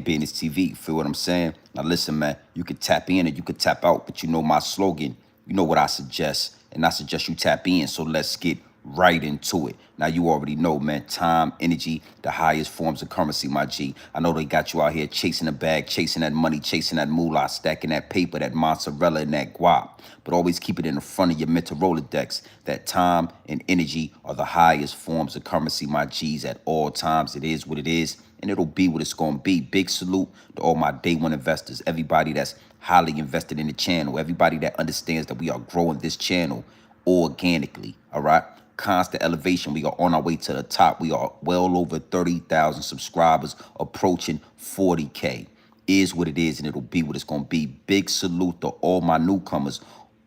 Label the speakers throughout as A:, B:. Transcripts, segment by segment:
A: Business TV. Feel what I'm saying? Now listen, man, you could tap in and you could tap out, but you know my slogan. You know what I suggest, and I suggest you tap in. So let's get right into it. Now you already know, man, time, energy, the highest forms of currency, my G. I know they got you out here chasing the bag, chasing that money, chasing that moolah, stacking that paper, that mozzarella, and that guap. But always keep it in the front of your mental Rolodex that time and energy are the highest forms of currency, my G's, at all times. It is what it is, and it'll be what it's going to be. Big salute to all my day one investors, everybody that's highly invested in the channel, everybody that understands that we are growing this channel organically, all right? Constant elevation. We are on our way to the top. We are well over 30,000 subscribers, approaching 40K. Is what it is, and it'll be what it's going to be. Big salute to all my newcomers,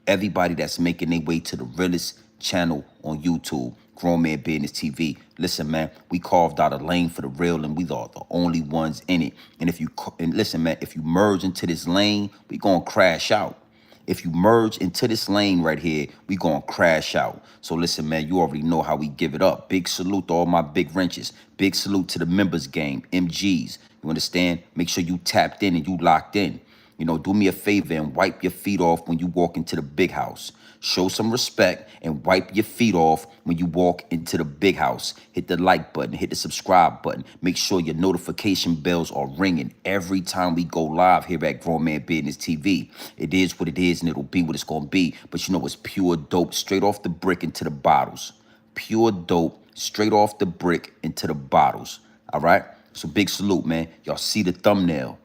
A: everybody that's making their way to the Realest channel on YouTube, Grown Man Business TV. Listen, man, we carved out a lane for the real, and we are the only ones in it. And listen, man, if you merge into this lane, we gonna crash out. If you merge into this lane right here, we gonna crash out. So listen, man, you already know how we give it up. Big salute to all my big wrenches. Big salute to the members game, MGs. You understand? Make sure you tapped in and you locked in. You know, do me a favor and wipe your feet off when you walk into the big house. Show some respect and wipe your feet off when you walk into the big house. Hit the like button, hit the subscribe button. Make sure your notification bells are ringing every time we go live here at Grown Man Business TV. It is what it is, and it'll be what it's going to be. But you know, it's pure dope, straight off the brick into the bottles. Pure dope, straight off the brick into the bottles. All right? So big salute, man. Y'all see the thumbnail.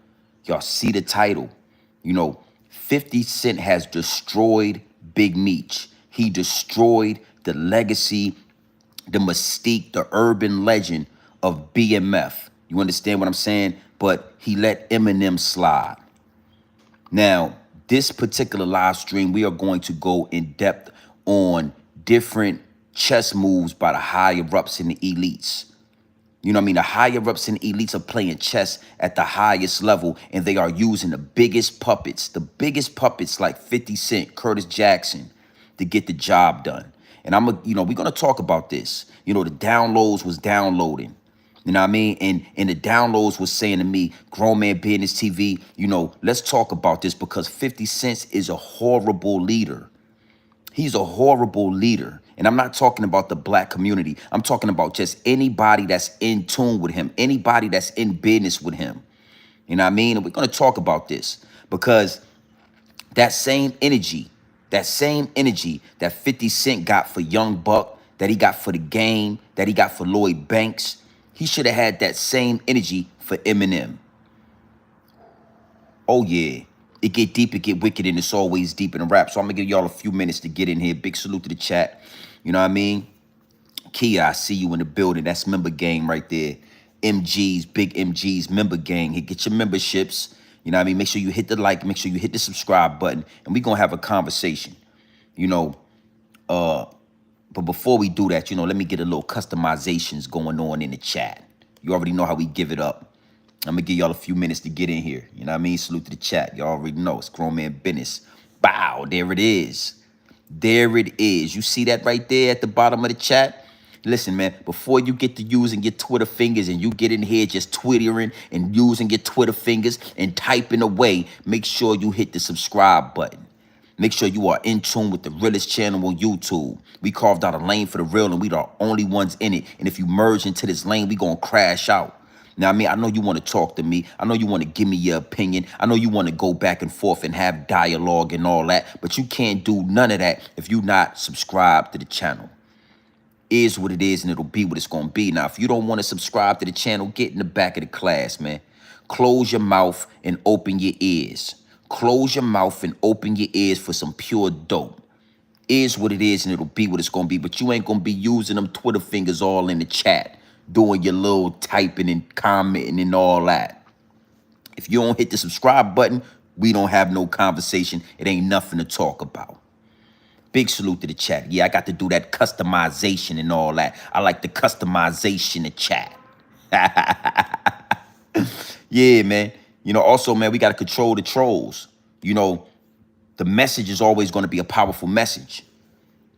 A: Y'all see the title. You know, 50 Cent has destroyed Big Meech. He destroyed the legacy, the mystique, the urban legend of BMF. You understand what I'm saying? But he let Eminem slide. Now, this particular live stream, we are going to go in depth on different chess moves by the higher-ups and the elites. You know what I mean? The higher-ups and elites are playing chess at the highest level, and they are using the biggest puppets like 50 Cent, Curtis Jackson, to get the job done. And we're gonna talk about this. You know, the downloads was downloading. You know what I mean? And the downloads was saying to me, Grown Man Business TV, you know, let's talk about this because 50 Cent is a horrible leader. He's a horrible leader. And I'm not talking about the black community. I'm talking about just anybody that's in tune with him, anybody that's in business with him. You know what I mean? And we're going to talk about this because that same energy that 50 Cent got for Young Buck, that he got for the game, that he got for Lloyd Banks, he should have had that same energy for Eminem. Oh, yeah. It get deep, it get wicked, and it's always deep in the rap. So I'm going to give y'all a few minutes to get in here. Big salute to the chat. You know what I mean? Kia, I see you in the building. That's member gang right there. MGs, big MGs, member gang. Hey, get your memberships. You know what I mean? Make sure you hit the like. Make sure you hit the subscribe button. And we're going to have a conversation. You know, but before we do that, you know, let me get a little customizations going on in the chat. You already know how we give it up. I'm going to give y'all a few minutes to get in here. You know what I mean? Salute to the chat. Y'all already know. It's Grown Man Business. Bow. There it is. There it is. You see that right there at the bottom of the chat? Listen, man, before you get to using your Twitter fingers and you get in here just twittering and using your Twitter fingers and typing away, make sure you hit the subscribe button. Make sure you are in tune with the Realest channel on YouTube. We carved out a lane for the real, and we the only ones in it. And if you merge into this lane, we going to crash out. Now, I mean, I know you want to talk to me. I know you want to give me your opinion. I know you want to go back and forth and have dialogue and all that. But you can't do none of that if you're not subscribed to the channel. Is what it is, and it'll be what it's going to be. Now, if you don't want to subscribe to the channel, get in the back of the class, man. Close your mouth and open your ears. Close your mouth and open your ears for some pure dope. Is what it is, and it'll be what it's going to be. But you ain't going to be using them Twitter fingers all in the chat, doing your little typing and commenting and all that. If you don't hit the subscribe button, we don't have no conversation. It ain't nothing to talk about. Big salute to the chat. Yeah, I got to do that customization and all that. I like the customization of chat. Yeah, man. You know, also, man, we got to control the trolls. You know, the message is always going to be a powerful message.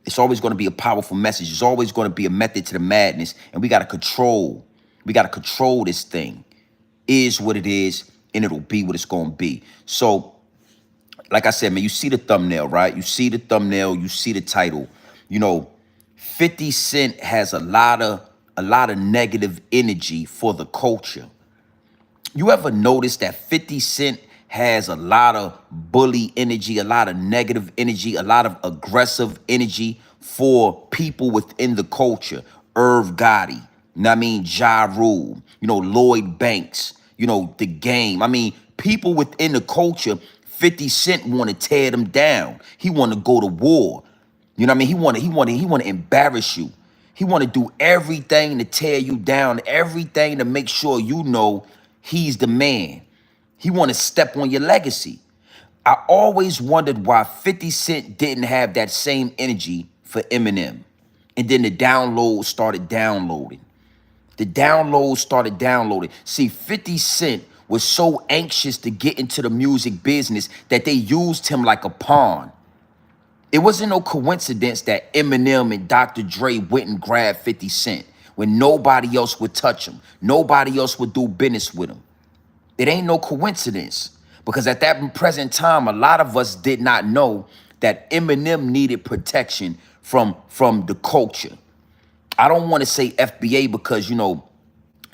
A: It's always going to be a powerful message. It's always going to be a method to the madness. And we got to control. We got to control this thing. is what it is, and it'll be what it's gonna be. So, like I said, man, you see the thumbnail, right? You see the thumbnail, you see the title. You know, 50 Cent has a lot of negative energy for the culture. You ever notice that 50 Cent has a lot of bully energy, a lot of negative energy, a lot of aggressive energy for people within the culture? Irv Gotti, you know what I mean? Ja Rule, Lloyd Banks, The Game. I mean, people within the culture, 50 Cent want to tear them down. He want to go to war. You know what I mean? He want to embarrass you. He want to do everything to tear you down, everything to make sure you know he's the man. He want to step on your legacy. I always wondered why 50 Cent didn't have that same energy for Eminem. And then the downloads started downloading. The downloads started downloading. See, 50 Cent was so anxious to get into the music business that they used him like a pawn. It wasn't no coincidence that Eminem and Dr. Dre went and grabbed 50 Cent when nobody else would touch him. Nobody else would do business with him. It ain't no coincidence, because at that present time, a lot of us did not know that Eminem needed protection from the culture. I don't want to say FBA because,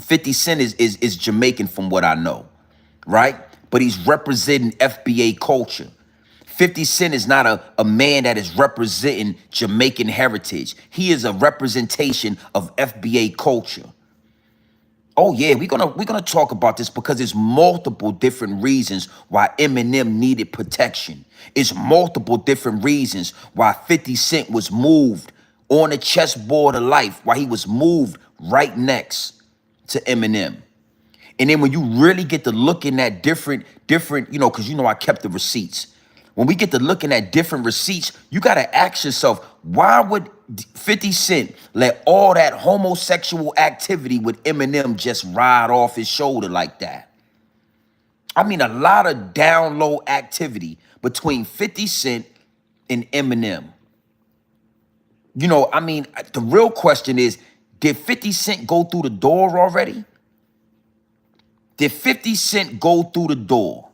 A: 50 Cent is Jamaican from what I know, right? But he's representing FBA culture. 50 Cent is not a man that is representing Jamaican heritage. He is a representation of FBA culture. Oh yeah, we're gonna talk about this because there's multiple different reasons why Eminem needed protection. It's multiple different reasons why 50 Cent was moved on the chessboard of life, why he was moved right next to Eminem. And then when you really get to looking at different, because I kept the receipts. When we get to looking at different receipts, you got to ask yourself, why would 50 Cent let all that homosexual activity with Eminem just ride off his shoulder like that? I mean, a lot of down low activity between 50 Cent and Eminem. The real question is, did 50 Cent go through the door already? Did 50 Cent go through the door?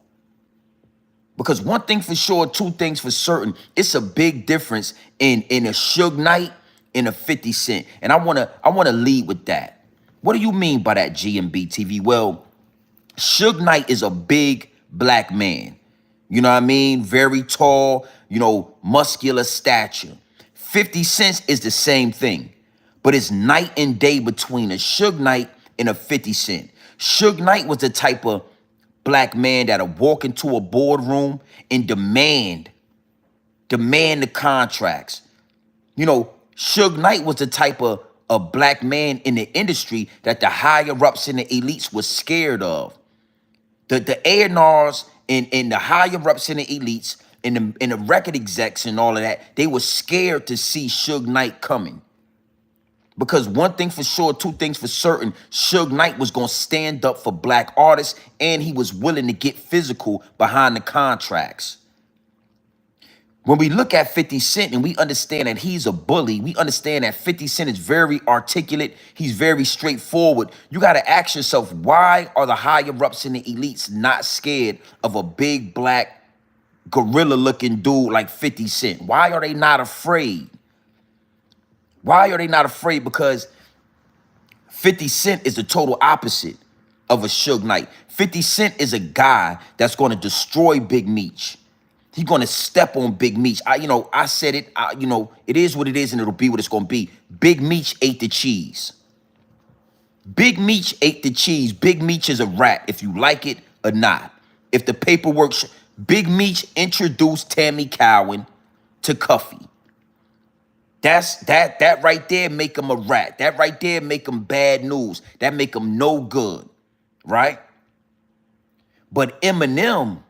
A: Because one thing for sure, two things for certain, it's a big difference in a Suge Knight and a 50 Cent. And I wanna lead with that. What do you mean by that, GMB TV? Well, Suge Knight is a big black man. You know what I mean? Very tall, muscular stature. 50 Cent is the same thing, but it's night and day between a Suge Knight and a 50 Cent. Suge Knight was the type of black man that'll walk into a boardroom and demand the contracts. Suge Knight was the type of a black man in the industry that the higher ups and the elites was scared of. The A&Rs and the higher ups and the elites and the record execs and all of that, they were scared to see Suge Knight coming. Because one thing for sure, two things for certain, Suge Knight was going to stand up for black artists, and he was willing to get physical behind the contracts. When we look at 50 Cent and we understand that he's a bully, we understand that 50 Cent is very articulate, he's very straightforward. You got to ask yourself, why are the higher ups and the elites not scared of a big black gorilla-looking dude like 50 Cent? Why are they not afraid? Why are they not afraid? Because 50 Cent is the total opposite of a Suge Knight. 50 Cent is a guy that's going to destroy Big Meech. He's going to step on Big Meech. I said it, it is what it is and it'll be what it's going to be. Big Meech ate the cheese. Big Meech ate the cheese. Big Meech is a rat, if you like it or not. If the paperwork, Big Meech introduced Tammy Cowan to Cuffy. That right there make him a rat. That right there make him bad news. That make him no good, right? But Eminem,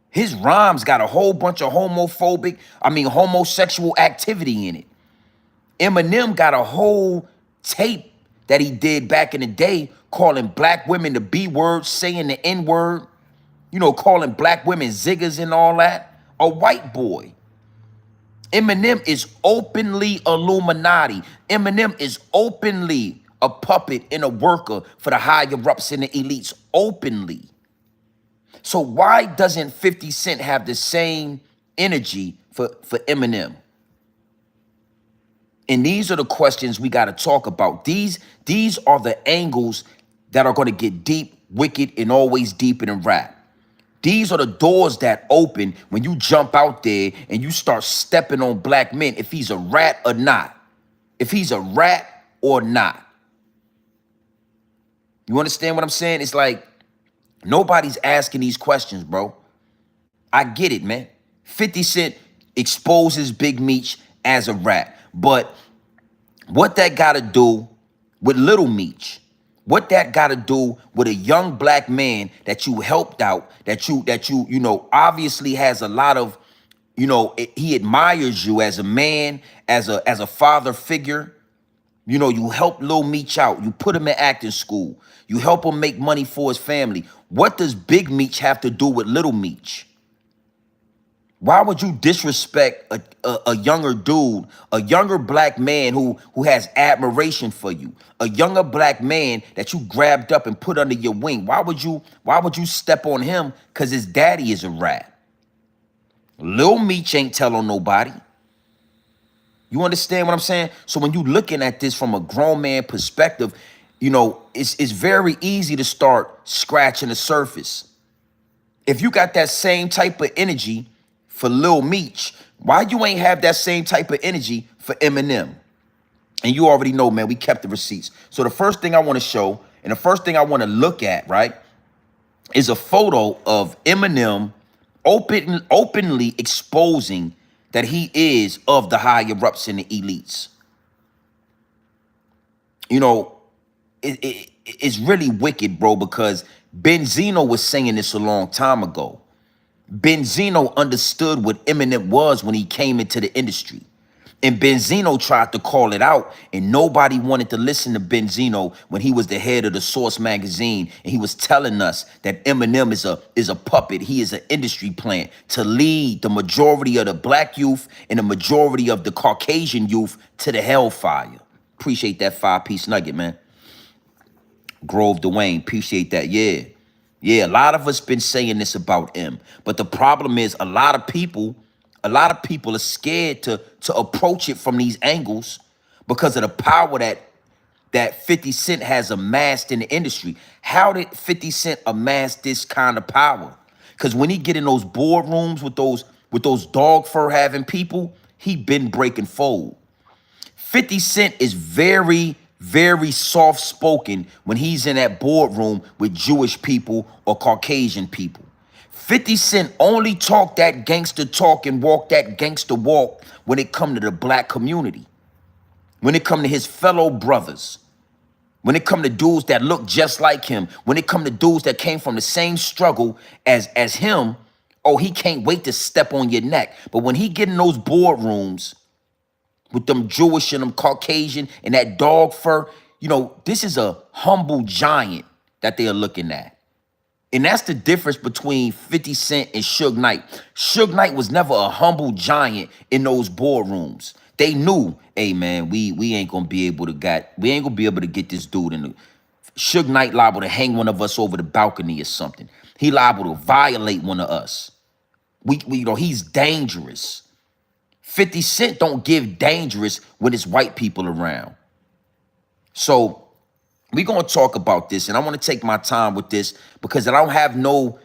A: his rhymes got a whole bunch of homosexual activity in it. Eminem got a whole tape that he did back in the day calling black women the B word, saying the N word, calling black women ziggers and all that. A white boy. Eminem is openly Illuminati. Eminem is openly a puppet and a worker for the higher ups and the elites openly. So why doesn't 50 Cent have the same energy for Eminem? And these are the questions we got to talk about. These are the angles that are going to get deep, wicked, and always deeper than rap. These are the doors that open when you jump out there and you start stepping on black men, if he's a rat or not. If he's a rat or not. You understand what I'm saying? It's like nobody's asking these questions, bro. I get it, man. 50 Cent exposes Big Meech as a rat. But what that got to do with Lil Meech? What that got to do with a young black man that you helped out, that you know, obviously has a lot of, you know, he admires you as a man, as a father figure. You know, you help Lil Meech out. You put him in acting school. You help him make money for his family. What does Big Meech have to do with Lil Meech? Why would you disrespect a younger dude, a younger black man who has admiration for you, a younger black man that you grabbed up and put under your wing? Why would you step on him because his daddy is a rat? Lil Meech ain't telling nobody. You understand what I'm saying? So when you looking at this from a grown man perspective, you know, it's very easy to start scratching the surface. If you got that same type of energy for Lil Meech, why you ain't have that same type of energy for Eminem? And you already know, man, we kept the receipts. So the first thing I want to show and the first thing I want to look at, right, is a photo of Eminem openly exposing that he is of the higher ups and the elites. You know, it's really wicked, bro, because Benzino was saying this a long time ago. Benzino understood what Eminem was when he came into the industry. And Benzino tried to call it out, and nobody wanted to listen to Benzino when he was the head of the Source magazine, and he was telling us that Eminem is a puppet. He is an industry plant to lead the majority of the black youth and the majority of the Caucasian youth to the hellfire. Appreciate that 5-piece nugget, man. Grove Dwayne, appreciate that. Yeah, a lot of us been saying this about him, but the problem is a lot of people are scared to approach it from these angles because of the power that 50 Cent has amassed in the industry. How did 50 Cent amass this kind of power? Because when he get in those boardrooms with those dog fur having people, he been breaking fold. 50 Cent is very, very soft-spoken when he's in that boardroom with Jewish people or Caucasian people. 50 Cent only talk that gangster talk and walk that gangster walk when it come to the black community, when it come to his fellow brothers, when it come to dudes that look just like him, when it come to dudes that came from the same struggle as him. Oh, he can't wait to step on your neck. But when he get in those boardrooms with them Jewish and them Caucasian and that dog fur, you know, this is a humble giant that they are looking at. And that's the difference between 50 Cent and Suge Knight. Suge Knight was never a humble giant in those boardrooms. They knew, hey man, we ain't gonna be able to get this dude in the Suge Knight liable to hang one of us over the balcony or something. He liable to violate one of us. We you know, he's dangerous. 50 Cent don't give dangerous when it's white people around. So we're going to talk about this, and I want to take my time with this because I don't have no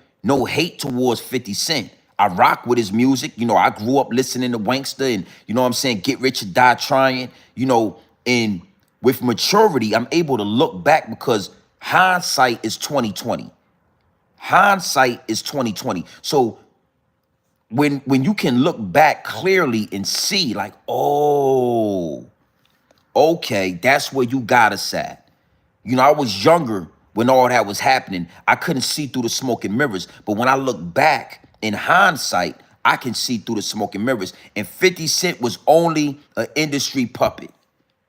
A: hate towards 50 Cent. I rock with his music. You know, I grew up listening to Wankster and, you know what I'm saying, Get Rich or Die Trying, you know, and with maturity, I'm able to look back because hindsight is 2020. Hindsight is 2020. So when you can look back clearly and see like, oh, okay, that's where you got us at. You know, I was younger when all that was happening. I couldn't see through the smoke and mirrors. But when I look back in hindsight, I can see through the smoke and mirrors. And 50 Cent was only an industry puppet.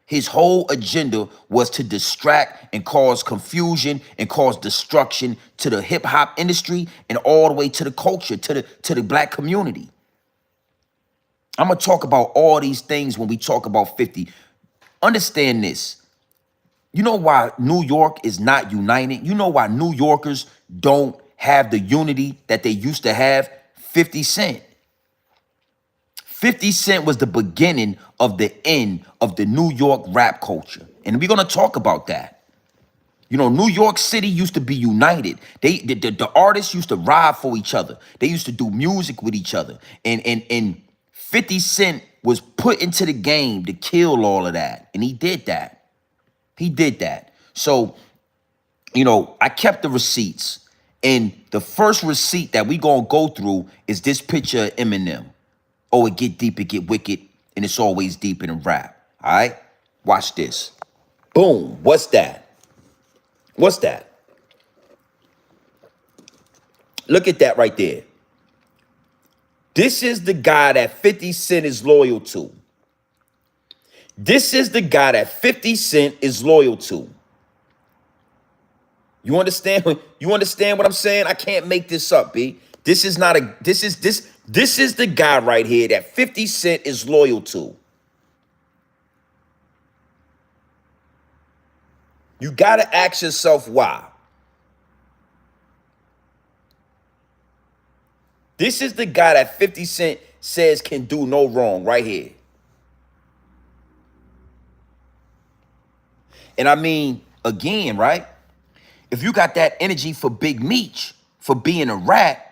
A: His whole agenda was to distract and cause confusion and cause destruction to the hip hop industry and all the way to the culture, to the black community. I'm going to talk about all these things when we talk about 50. Understand this. You know why New York is not united? You know why New Yorkers don't have the unity that they used to have? 50 Cent. 50 Cent was the beginning of the end of the New York rap culture. And we're going to talk about that. You know, New York City used to be united. The artists used to ride for each other. They used to do music with each other. And 50 Cent was put into the game to kill all of that. And he did that. He did that. So, you know, I kept the receipts. And the first receipt that we gonna go through is this picture of Eminem. Oh, it get deep, it get wicked, and it's always deep in a rap. All right? Watch this. Boom. What's that? What's that? Look at that right there. This is the guy that 50 Cent is loyal to. This is the guy that 50 Cent is loyal to. You understand? You understand what I'm saying? I can't make this up, B. This is not a this is the guy right here that 50 Cent is loyal to. You got to ask yourself why. This is the guy that 50 Cent says can do no wrong right here. And I mean, again, right? If you got that energy for Big Meech, for being a rat,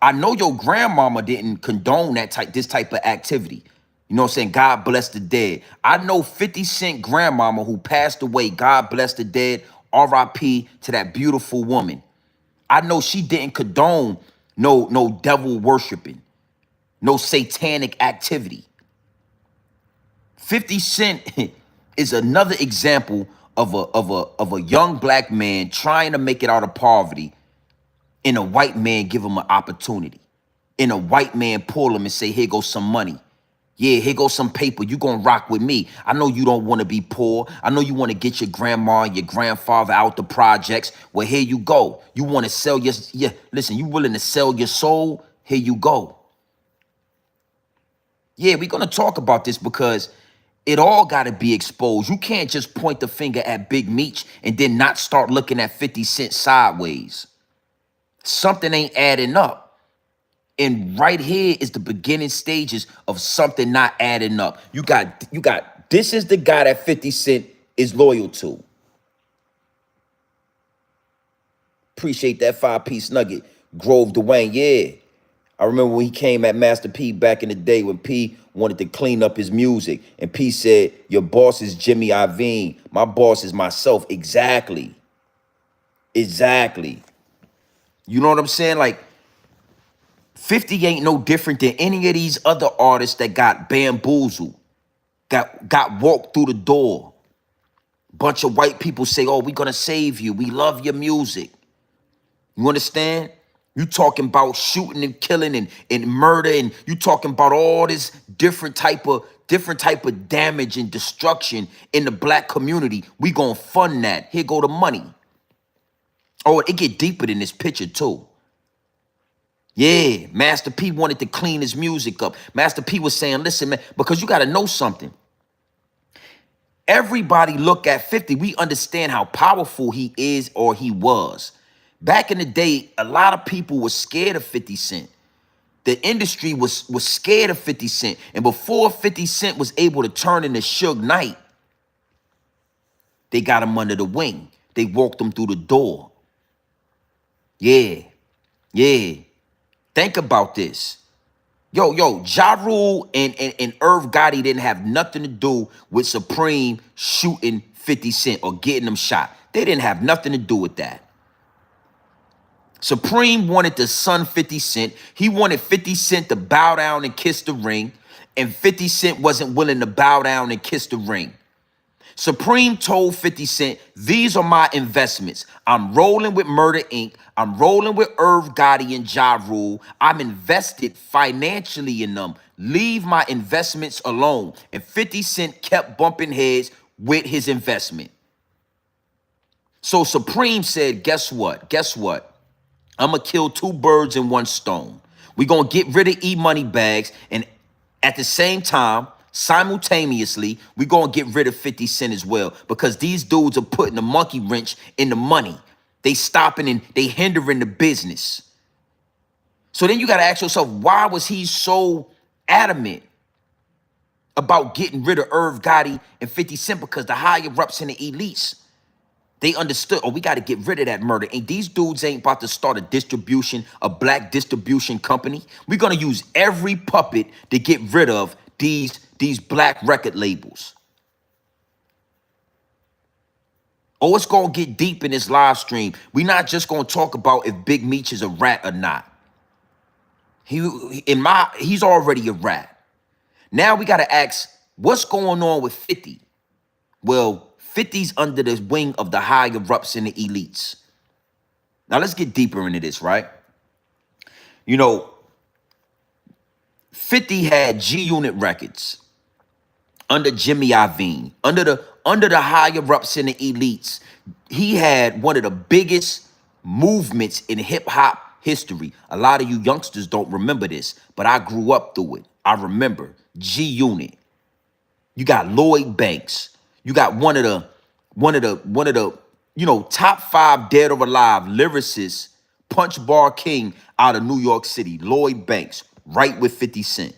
A: I know your grandmama didn't condone this type of activity. You know what I'm saying? God bless the dead. I know 50 Cent grandmama who passed away. God bless the dead. R.I.P. to that beautiful woman. I know she didn't condone no devil worshiping, no satanic activity. 50 Cent is another example of a young black man trying to make it out of poverty, and a white man give him an opportunity. And a white man pull him and say, here goes some money. Yeah, here goes some paper. You gonna rock with me. I know you don't want to be poor. I know you want to get your grandma and your grandfather out the projects. Well, here you go. You want to sell listen, you willing to sell your soul? Here you go. Yeah, we're gonna talk about this because it all gotta be exposed. You can't just point the finger at Big Meech and then not start looking at 50 Cent sideways. Something ain't adding up. And right here is the beginning stages of something not adding up. You got, this is the guy that 50 Cent is loyal to. Appreciate that 5-piece nugget. Grove Dwayne, yeah. I remember when he came at Master P back in the day when P wanted to clean up his music. And P said, your boss is Jimmy Iovine. My boss is myself. Exactly. Exactly. You know what I'm saying? Like, 50 ain't no different than any of these other artists that got bamboozled, got walked through the door. Bunch of white people say, oh, we're gonna save you. We love your music. You understand? You talking about shooting and killing and murder, and you talking about all this different type of damage and destruction in the black community. We gonna fund that. Here go the money. Oh, it get deeper than this picture too. Yeah, Master P wanted to clean his music up. Master P was saying, listen, man, because you got to know something. Everybody look at 50. We understand how powerful he is or he was. Back in the day, a lot of people were scared of 50 Cent. The industry was scared of 50 Cent. And before 50 Cent was able to turn into Suge Knight, they got him under the wing. They walked him through the door. Yeah, yeah. Think about this. Yo, Ja Rule and Irv Gotti didn't have nothing to do with Supreme shooting 50 Cent or getting him shot. They didn't have nothing to do with that. Supreme wanted to son 50 Cent. He wanted 50 Cent to bow down and kiss the ring, and 50 Cent wasn't willing to bow down and kiss the ring. Supreme told 50 Cent, these are my investments. I'm rolling with Murder Inc. I'm rolling with Irv Gotti and Ja Rule. I'm invested financially in them. Leave my investments alone. And 50 Cent kept bumping heads with his investment. So Supreme said, guess what? Guess what? I'm going to kill two birds in one stone. We're going to get rid of E-Money Bags, and at the same time, Simultaneously, we gonna get rid of 50 Cent as well, because these dudes are putting the monkey wrench in the money. They stopping and they hindering the business. So then you gotta ask yourself, why was he so adamant about getting rid of Irv Gotti and 50 Cent? Because the higher ups and the elites, they understood, oh, we got to get rid of that murder. And these dudes ain't about to start a black distribution company. We're going to use every puppet to get rid of these black record labels. Oh, it's going to get deep in this live stream. We're not just going to talk about if Big Meech is a rat or not. He's already a rat. Now we got to ask, what's going on with 50? Well, 50's under the wing of the higher ups and the elites. Now let's get deeper into this, right? You know, 50 had G Unit Records under Jimmy Iovine, under the higher ups and the elites. He had one of the biggest movements in hip hop history. A lot of you youngsters don't remember this, but I grew up through it. I remember G Unit. You got Lloyd Banks. You got one of the top 5 dead or alive lyricists, punch bar king out of New York City, Lloyd Banks, right with 50 Cent.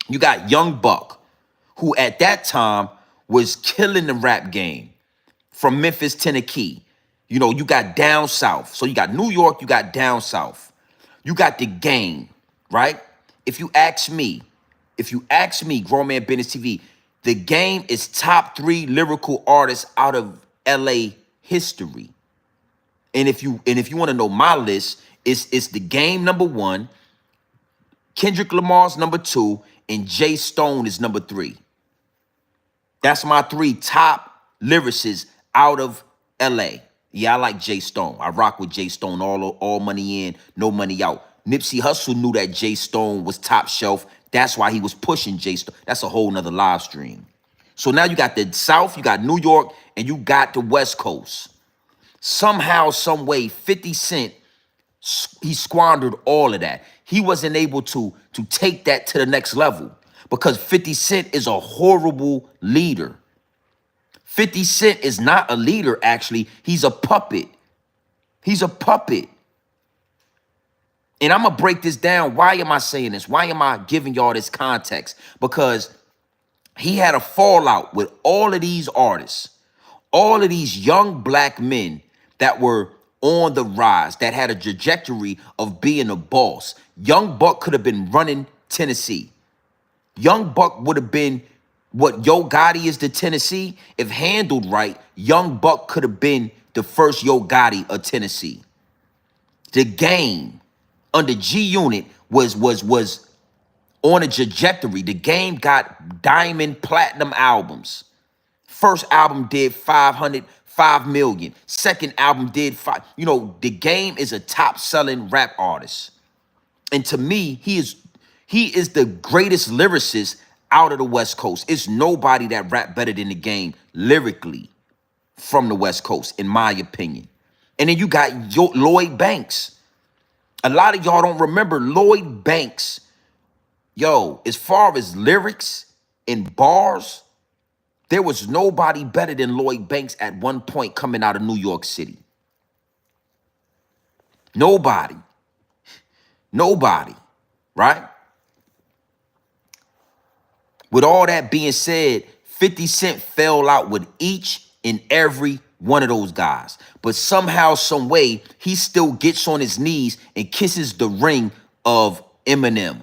A: You got Young Buck, who at that time was killing the rap game from Memphis, Tennessee. You know, you got down south. So you got New York, you got down south. You got the Game, right? If you ask me, Grown Man Business TV, the Game is top 3 lyrical artists out of LA history. And if you want to know my list, it's the Game number 1, Kendrick Lamar's number 2, and Jay Stone is number 3. That's my 3 top lyricists out of LA. Yeah, I like Jay Stone. I rock with Jay Stone, all money in, no money out. Nipsey Hussle knew that Jay Stone was top shelf. That's why he was pushing Jay Stone. That's a whole nother live stream. So now you got the South, you got New York, and you got the West Coast. Somehow, some way, 50 Cent, he squandered all of that. He wasn't able to take that to the next level because 50 Cent is a horrible leader. 50 Cent is not a leader, actually. He's a puppet. He's a puppet. And I'm going to break this down. Why am I saying this? Why am I giving y'all this context? Because he had a fallout with all of these artists, all of these young black men that were on the rise, that had a trajectory of being a boss. Young Buck could have been running Tennessee. Young Buck would have been what Yo Gotti is to Tennessee. If handled right, Young Buck could have been the first Yo Gotti of Tennessee. The Game under G Unit was on a trajectory. The Game got diamond platinum albums. First album did 5 million. Second album did 5. You know, The Game is a top selling rap artist. And to me, he is the greatest lyricist out of the West Coast. It's nobody that rap better than The Game lyrically from the West Coast, in my opinion. And then you got Lloyd Banks. A lot of y'all don't remember Lloyd Banks. Yo, as far as lyrics and bars, there was nobody better than Lloyd Banks at one point coming out of New York City. Nobody. Nobody, right? With all that being said, 50 Cent fell out with each and every one of those guys. But somehow, some way, he still gets on his knees and kisses the ring of Eminem.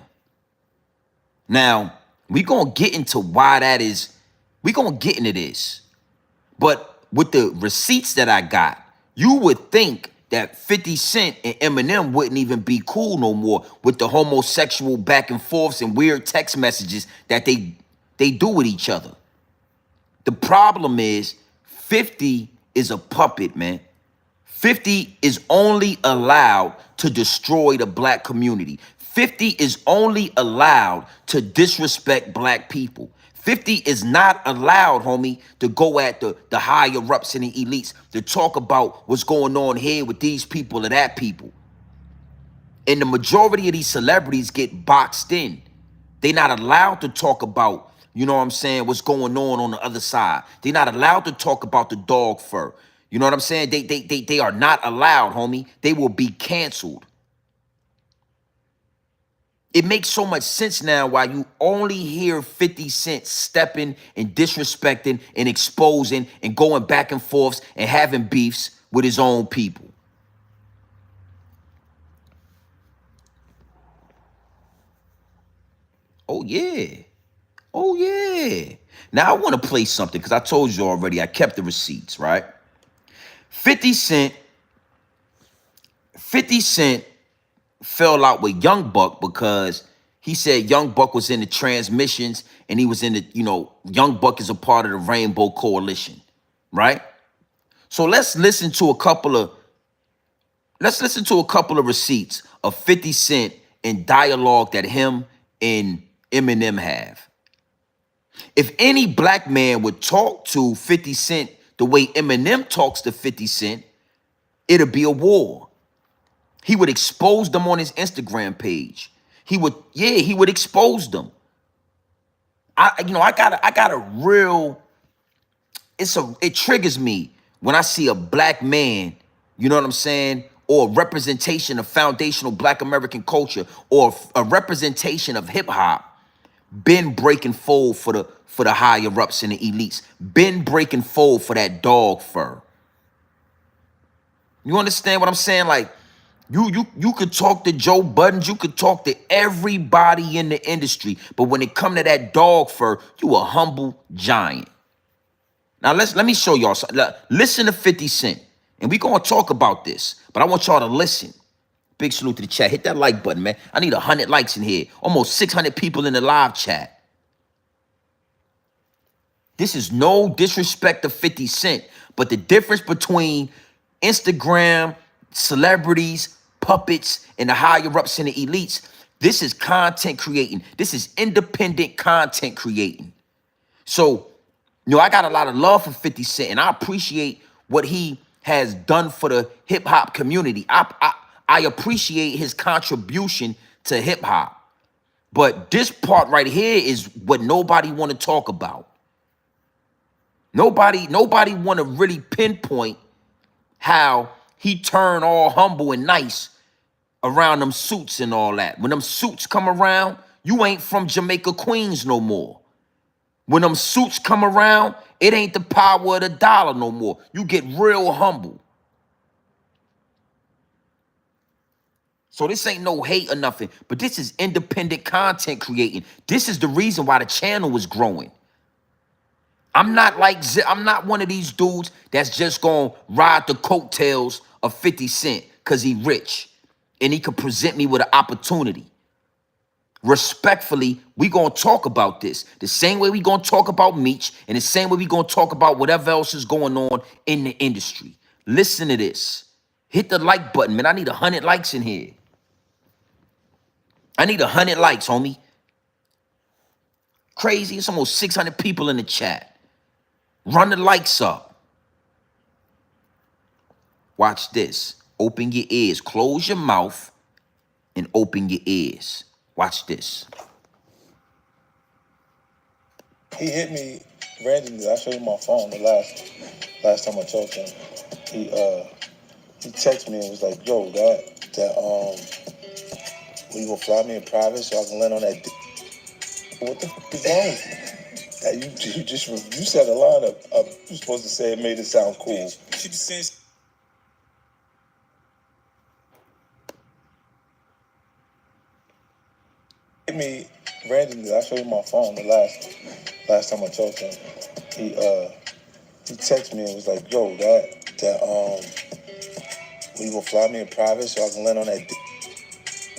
A: Now, we're going to get into why that is. We're going to get into this. But with the receipts that I got, you would think that 50 Cent and Eminem wouldn't even be cool no more with the homosexual back and forths and weird text messages that they do with each other. The problem is 50 is a puppet, man. 50 is only allowed to destroy the black community. 50 is only allowed to disrespect black people. 50 is not allowed, homie, to go at the higher ups and the elites, to talk about what's going on here with these people or that people. And the majority of these celebrities get boxed in. They're not allowed to talk about, You know what I'm saying? What's going on the other side? They're not allowed to talk about the dog fur. You know what I'm saying? They are not allowed, homie. They will be canceled. It makes so much sense now why you only hear 50 Cent stepping and disrespecting and exposing and going back and forths and having beefs with his own people. Oh, yeah. Oh, yeah. Now, I want to play something because I told you already I kept the receipts, right? 50 Cent fell out with Young Buck because he said Young Buck was in the transmissions and he was in the, Young Buck is a part of the Rainbow Coalition, right? So let's listen to a couple of receipts of 50 Cent and dialogue that him and Eminem have. If any black man would talk to 50 Cent the way Eminem talks to 50 Cent, it'll be a war. He would expose them on his Instagram page. He would expose them. I got a real, it triggers me when I see a black man, you know what I'm saying, or a representation of foundational black American culture or a representation of hip hop been breaking fold for the higher ups and the elites, been breaking fold for that dog fur. You understand what I'm saying? Like, you could talk to Joe Budden, you could talk to everybody in the industry, but when it come to that dog fur, you a humble giant. Now let me show y'all something. Listen to 50 Cent, and we gonna talk about this, but I want y'all to listen. Big salute to the chat. Hit that like button, man. I need 100 likes in here. Almost 600 people in the live chat. This is no disrespect to 50 Cent, but the difference between Instagram, celebrities, puppets, and the higher ups and the elites, this is content creating. This is independent content creating. So, I got a lot of love for 50 Cent, and I appreciate what he has done for the hip hop community. I appreciate his contribution to hip hop. But this part right here is what nobody want to talk about. Nobody want to really pinpoint how he turned all humble and nice around them suits and all that. When them suits come around, you ain't from Jamaica, Queens no more. When them suits come around, it ain't the power of the dollar no more. You get real humble. So this ain't no hate or nothing, but this is independent content creating. This is the reason why the channel is growing. I'm not one of these dudes that's just gonna ride the coattails of 50 Cent because he rich and he could present me with an opportunity. Respectfully, we gonna talk about this the same way we gonna talk about Meech and the same way we gonna talk about whatever else is going on in the industry. Listen to this. Hit the like button, man. I need 100 likes in here. I need 100 likes, homie. Crazy, it's almost 600 people in the chat. Run the likes up. Watch this. Open your ears. Close your mouth and open your ears. Watch this.
B: He hit me randomly. I showed him my phone the last time I talked to him. He texted me and was like, "Yo, will you gonna fly me in private so I can land on that dick?" What the fuck is wrong with you? You said a line of you're supposed to say it made it sound cool. She be saying hit me randomly. I showed him my phone the last time I talked to him. He texted me and was like, "Yo, will you gonna fly me in private so I can land on that dick?"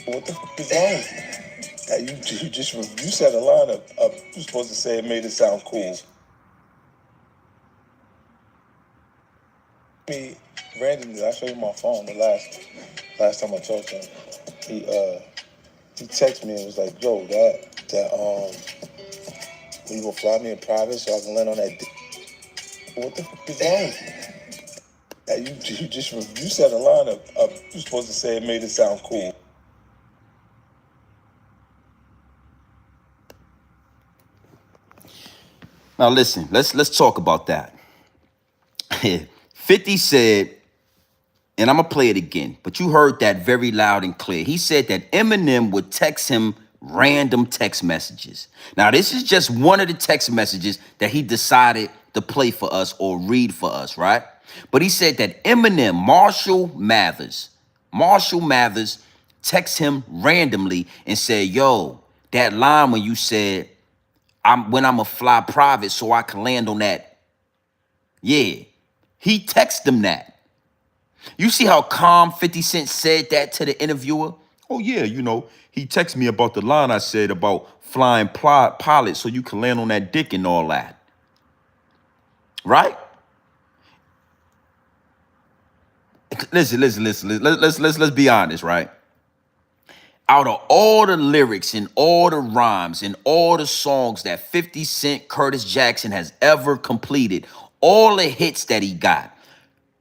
B: What the fuck is wrong with you? You said a line of you're supposed to say it made it sound cool. Me randomly, I showed him my phone the last time I talked to him. He texted me and was like, "Yo, will you gonna fly me in private so I can land on that dick?" What the fuck is wrong with you? You said a line of you're supposed to say it made it sound cool.
A: Now listen, let's talk about that. 50 said, and I'm gonna play it again, but you heard that very loud and clear. He said that Eminem would text him random text messages. Now, this is just one of the text messages that he decided to play for us or read for us, right? But he said that Eminem, Marshall Mathers texts him randomly and said, yo, that line when you said, I'm a fly private so I can land on that. Yeah, he texted him that. You see how calm 50 Cent said that to the interviewer? Oh, yeah, he texted me about the line I said about flying pilot so you can land on that dick and all that. Right? Listen. Let's be honest, right? Out of all the lyrics and all the rhymes and all the songs that 50 Cent Curtis Jackson has ever completed, all the hits that he got,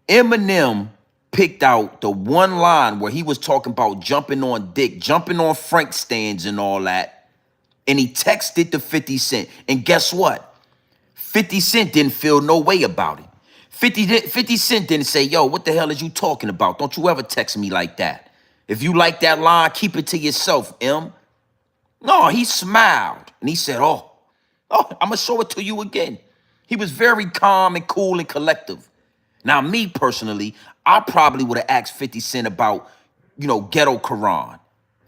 A: Eminem picked out the one line where he was talking about jumping on dick, jumping on Frank stands and all that, and he texted to 50 Cent. And guess what? 50 Cent didn't feel no way about it. 50 Cent didn't say, yo, what the hell is you talking about? Don't you ever text me like that. If you like that line, keep it to yourself, M. No, he smiled and he said, I'm going to show it to you again. He was very calm and cool and collective. Now, me personally, I probably would have asked 50 Cent about, ghetto Quran.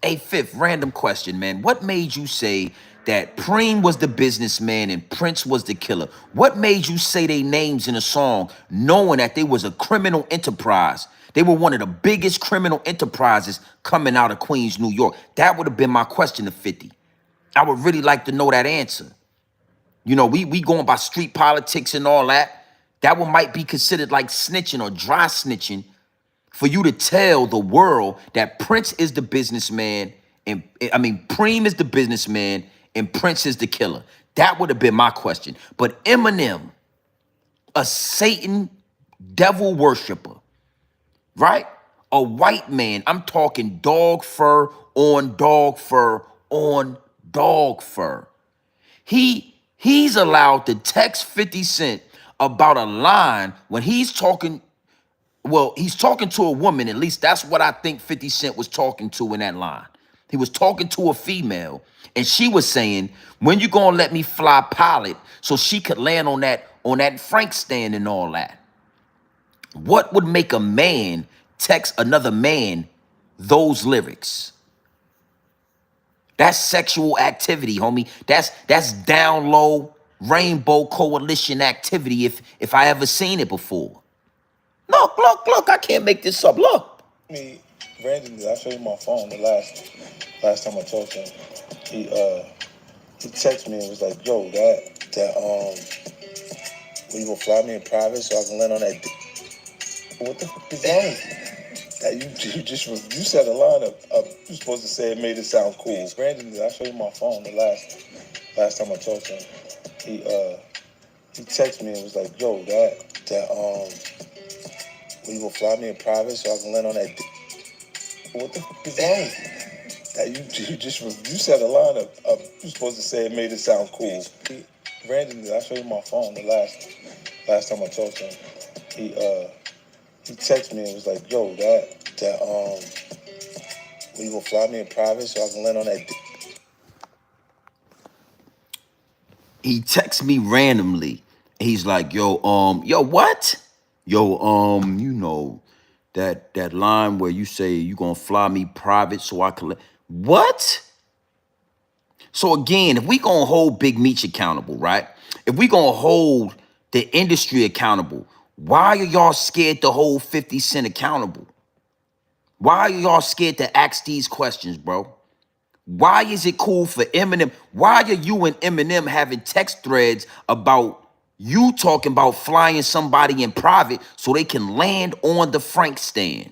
A: Hey, Fifth, random question, man. What made you say that Preem was the businessman and Prince was the killer? What made you say their names in a song knowing that they was a criminal enterprise? They were one of the biggest criminal enterprises coming out of Queens, New York. That would have been my question to 50. I would really like to know that answer. We going by street politics and all that. That one might be considered like snitching or dry snitching for you to tell the world that Prince is the businessman and Preem is the businessman and Prince is the killer. That would have been my question. But Eminem, a Satan devil worshiper, right? A white man, I'm talking dog fur on dog fur on dog fur. He's allowed to text 50 Cent about a line when he's talking to a woman. At least that's what I think 50 Cent was talking to in that line. He was talking to a female, and she was saying, when you gonna let me fly pilot so she could land on that Frank stand and all that? What would make a man text another man those lyrics? That's sexual activity, homie. That's down low Rainbow Coalition activity if I ever seen it before. Look, I can't make this up. Look.
B: Me, randomly, I showed you my phone the last time I talked to him. He texted me and was like, yo, will you gonna fly me in private so I can land on that what the fuck is that? You said a line you're supposed to say it made it sound cool. Randomly, I showed you my phone the last time I talked to him. He texted me and was like, yo, will you gonna fly me in private so I can land on that what the fuck is that? You said a line you're supposed to say it made it sound cool. Randomly, I showed you my phone the last time I talked to him. He texted me and was like, yo, will you gonna fly me in private so I can land on that
A: He texts me randomly. He's like, yo, what? Yo, that line where you say you gonna fly me private so I can what? So again, if we gonna hold Big Meech accountable, right? If we gonna hold the industry accountable, why are y'all scared to hold 50 Cent accountable? Why are y'all scared to ask these questions, bro? Why is it cool for Eminem? Why are you and Eminem having text threads about you talking about flying somebody in private so they can land on the Frank stand?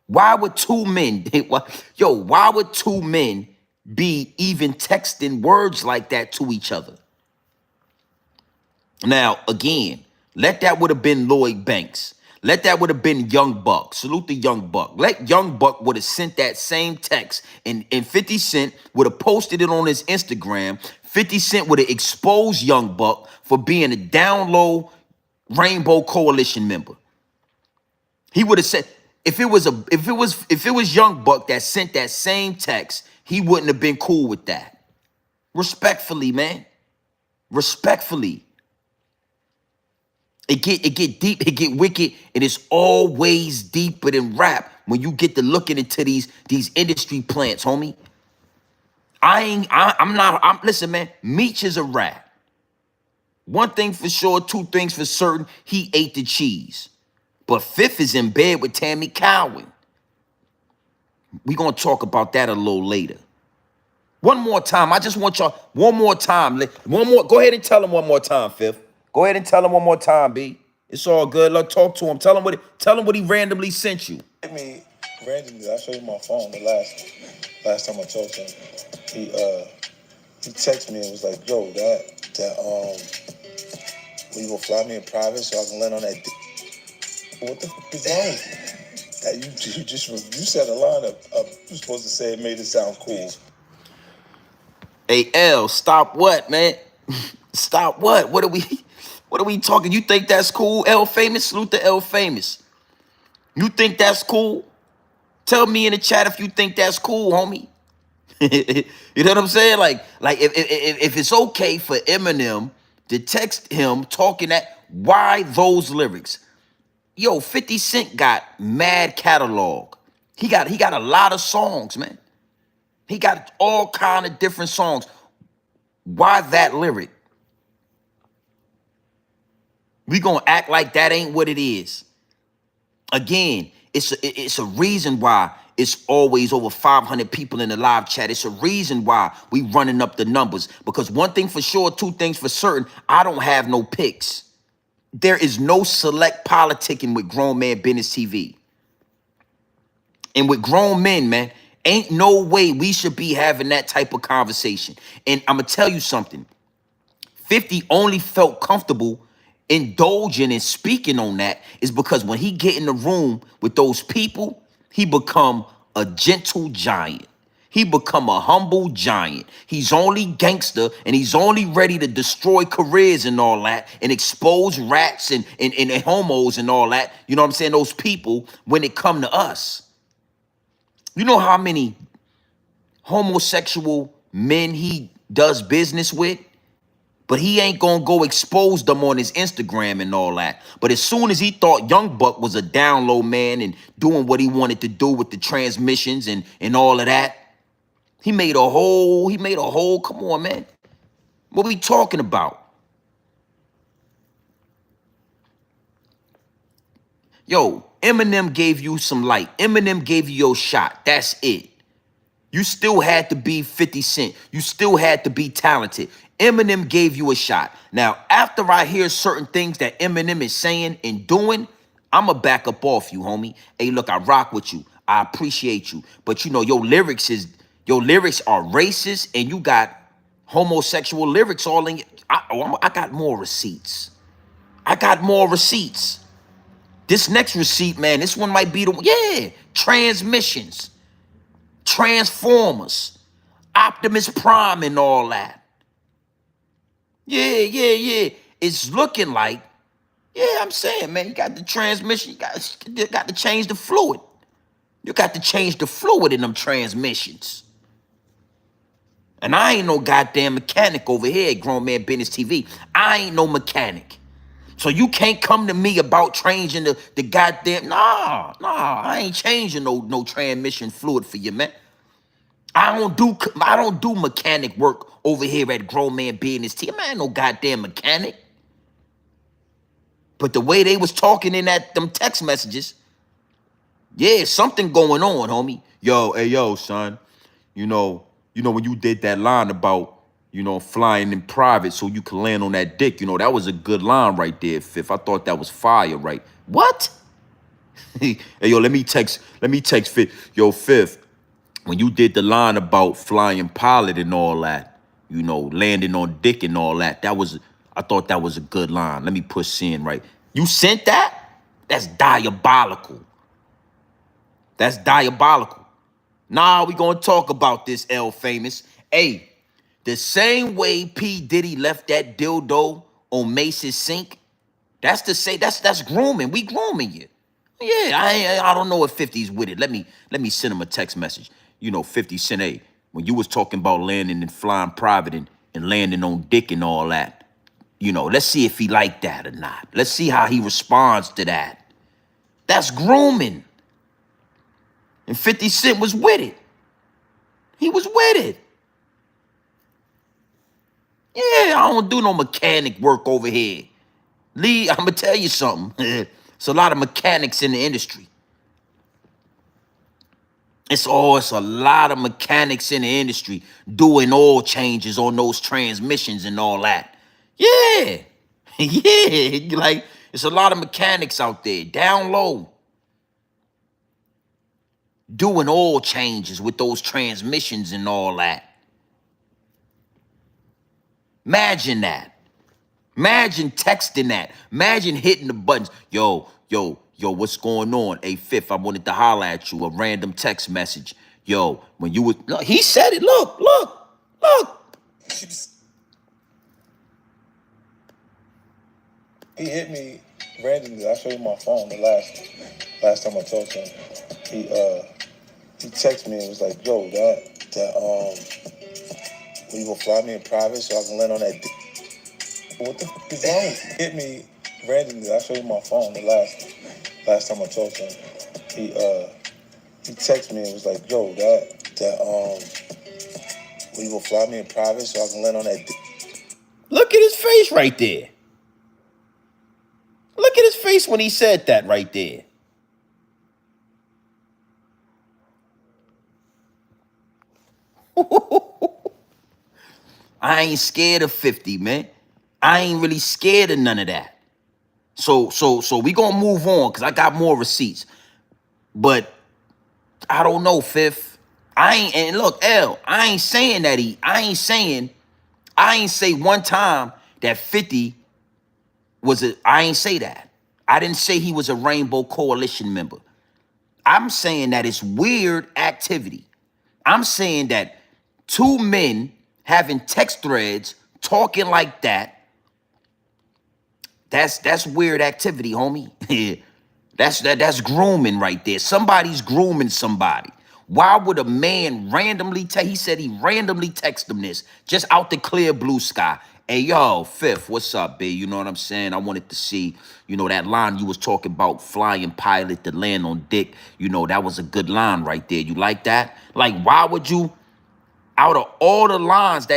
A: Why would two men, why would two men be even texting words like that to each other? Now, again, let that would have been Lloyd Banks. Let that would have been Young Buck. Salute the Young Buck. Let Young Buck would have sent that same text and 50 Cent would have posted it on his Instagram. 50 Cent would have exposed Young Buck for being a down low Rainbow Coalition member. He would have said, if it was Young Buck that sent that same text, he wouldn't have been cool with that. Respectfully, man. Respectfully. It get deep, it get wicked, and it's always deeper than rap when you get to looking into these industry plants, homie. Listen, man, Meech is a rat. One thing for sure, two things for certain, he ate the cheese. But Fifth is in bed with Tammy Cowan. We're going to talk about that a little later. One more time. I just want y'all, one more time. Go ahead and tell him one more time, Fifth. Go ahead and tell him one more time, B. It's all good. Let's talk to him. Tell him what he randomly sent you.
B: Randomly, I showed you my phone the last time I talked to him. He texted me and was like, yo, will you go fly me in private so I can land on that What the fuck is that? You said a line of you supposed to say it made it sound cool.
A: Hey, L, stop what, man? Stop what? What are we talking? You think that's cool, L Famous? Salute to L Famous. You think that's cool? Tell me in the chat if you think that's cool, homie. You know what I'm saying? Like if it's okay for Eminem to text him talking that, why those lyrics? Yo, 50 Cent got mad catalog. He got a lot of songs, man. He got all kind of different songs. Why that lyric? We gonna act like that ain't what it is. Again, it's a reason why it's always over 500 people in the live chat. It's a reason why we running up the numbers. Because one thing for sure, two things for certain, I don't have no picks. There is no select politicking with Grown Man Business TV. And with grown men, man, ain't no way we should be having that type of conversation. And I'm going to tell you something. 50 only felt comfortable indulging and speaking on that is because when he get in the room with those people, he become a gentle giant. He become a humble giant. He's only gangster and he's only ready to destroy careers and all that and expose rats and homos and all that. You know what I'm saying? Those people when it come to us. You know how many homosexual men he does business with? But he ain't gonna go expose them on his Instagram and all that. But as soon as he thought Young Buck was a down low man and doing what he wanted to do with the transmissions and all of that, he made a whole, come on, man. What we talking about? Yo, Eminem gave you some light. Eminem gave you your shot. That's it. You still had to be 50 Cent. You still had to be talented. Eminem gave you a shot. Now, after I hear certain things that Eminem is saying and doing, I'ma back up off you, homie. Hey, look, I rock with you. I appreciate you. But you know, your lyrics are racist and you got homosexual lyrics all in. I got more receipts. I got more receipts. This next receipt, man, this one might be transmissions, Transformers, Optimus Prime and all that. Yeah. It's looking like, I'm saying, man, you got the transmission, you got to change the fluid. You got to change the fluid in them transmissions. And I ain't no goddamn mechanic over here at Grown Man Business TV. I ain't no mechanic. So you can't come to me about changing the goddamn, nah, I ain't changing no transmission fluid for you, man. I don't do mechanic work over here at Grown Man Business TV. I ain't no goddamn mechanic. But the way they was talking in them text messages, something going on, homie. Yo, son, you know when you did that line about, flying in private so you can land on that dick, that was a good line right there, Fifth. I thought that was fire, right? What? Hey, yo, let me text Fifth. Yo, Fifth, when you did the line about flying pilot and all that, landing on dick and all that, I thought that was a good line. Let me push send, right? You sent that? That's diabolical. That's diabolical. Nah, we gonna talk about this, L Famous. Hey, The same way P. Diddy left that dildo on Mace's sink, that's grooming. We grooming you. Yeah, I don't know if 50's with it. Let me send him a text message. 50 Cent, hey, when you was talking about landing and flying private and landing on dick and all that, let's see if he like that or not. Let's see how he responds to that. That's grooming. And 50 Cent was with it. He was with it. Yeah, I don't do no mechanic work over here. Lee, I'm going to tell you something. It's a lot of mechanics in the industry. It's a lot of mechanics in the industry doing oil changes on those transmissions and all that. Yeah. Yeah. Like, it's a lot of mechanics out there, down low, doing oil changes with those transmissions and all that. Imagine that. Imagine texting that. Imagine hitting the buttons. Yo, what's going on? Hey, Fifth, I wanted to holler at you. A random text message. Yo, when you was... Look, he said it. Look.
B: He hit me randomly. I showed you my phone the last time I talked to him. He texted me and was like, yo, will you gonna fly me in private so I can land on that dick? What the fuck is wrong? He hit me randomly. I showed you my phone the last time I talked to him. He texted me and was like, yo, will you gonna fly me in private so I can land on that dick?
A: Look at his face right there. Look at his face when he said that right there. I ain't scared of 50, man. I ain't really scared of none of that. So we gonna move on because I got more receipts. But I don't know, Fifth. And look, L, I ain't say one time that 50 I ain't say that. I didn't say he was a Rainbow Coalition member. I'm saying that it's weird activity. I'm saying that two men having text threads talking like that's weird activity, homie. That's grooming right there. Somebody's grooming somebody. Why would a man randomly he said he randomly texted him this just out the clear blue sky? Hey, yo, Fifth, what's up, B? You know what I'm saying? I wanted to see, that line you was talking about, flying pilot to land on dick. That was a good line right there. You like that? Like, why would you, out of all the lines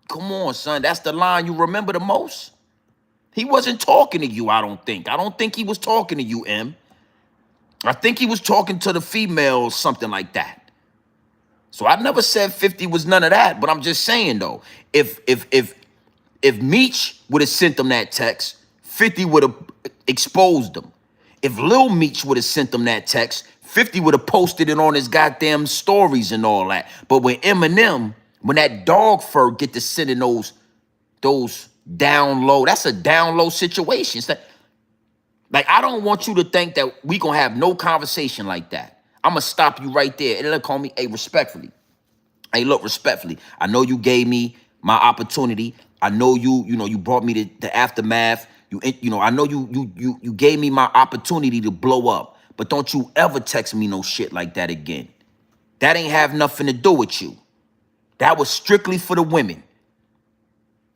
A: come on, son, that's the line you remember the most? He wasn't talking to you, I don't think. I don't think he was talking to you, M. I think he was talking to the female, something like that. So I never said 50 was none of that, but I'm just saying, though, if Meech would have sent them that text, 50 would have exposed them. If Lil Meech would have sent them that text, 50 would have posted it on his goddamn stories and all that. But when Eminem, when that dog fur get to sending those down low, that's a down low situation. Like, I don't want you to think that we gonna have no conversation like that. I'm gonna stop you right there. And look, homie, hey, respectfully. Hey, look, respectfully. I know you gave me my opportunity. I know you brought me the aftermath. I know you gave me my opportunity to blow up. But don't you ever text me no shit like that again. That ain't have nothing to do with you. That was strictly for the women.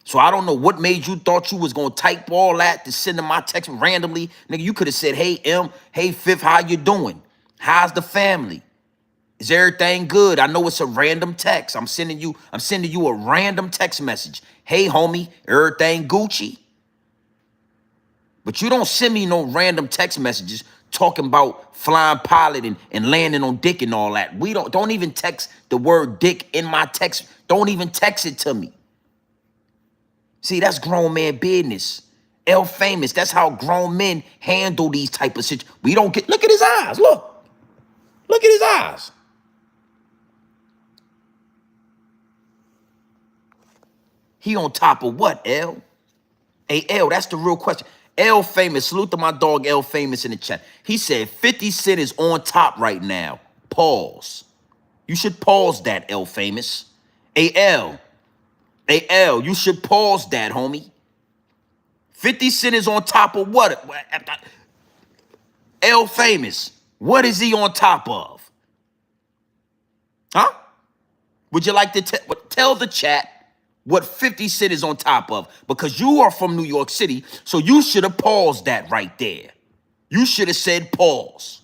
A: So I don't know what made you thought you was gonna type all that to send them my text randomly. Nigga, you could have said, hey, M, hey, Fifth, how you doing? How's the family? Is everything good? I know it's a random text. I'm sending you a random text message. Hey, homie, everything Gucci? But you don't send me no random text messages talking about flying pilot and landing on dick and all that. We don't even text the word dick in my text. Don't even text it to me. See, that's grown man business. L Famous, that's how grown men handle these type of situations. We don't get, look at his eyes, look. Look at his eyes. He on top of what, L? Hey, L, that's the real question. L Famous, salute to my dog L Famous in the chat. He said 50 Cent is on top right now. Pause. You should pause that, L Famous. Hey, L, Hey, L, you should pause that, homie. 50 Cent is on top of what? L Famous. What is he on top of? Huh? Would you like to tell the chat what 50 Cent is on top of? Because you are from New York City, so you should have paused that right there. You should have said pause.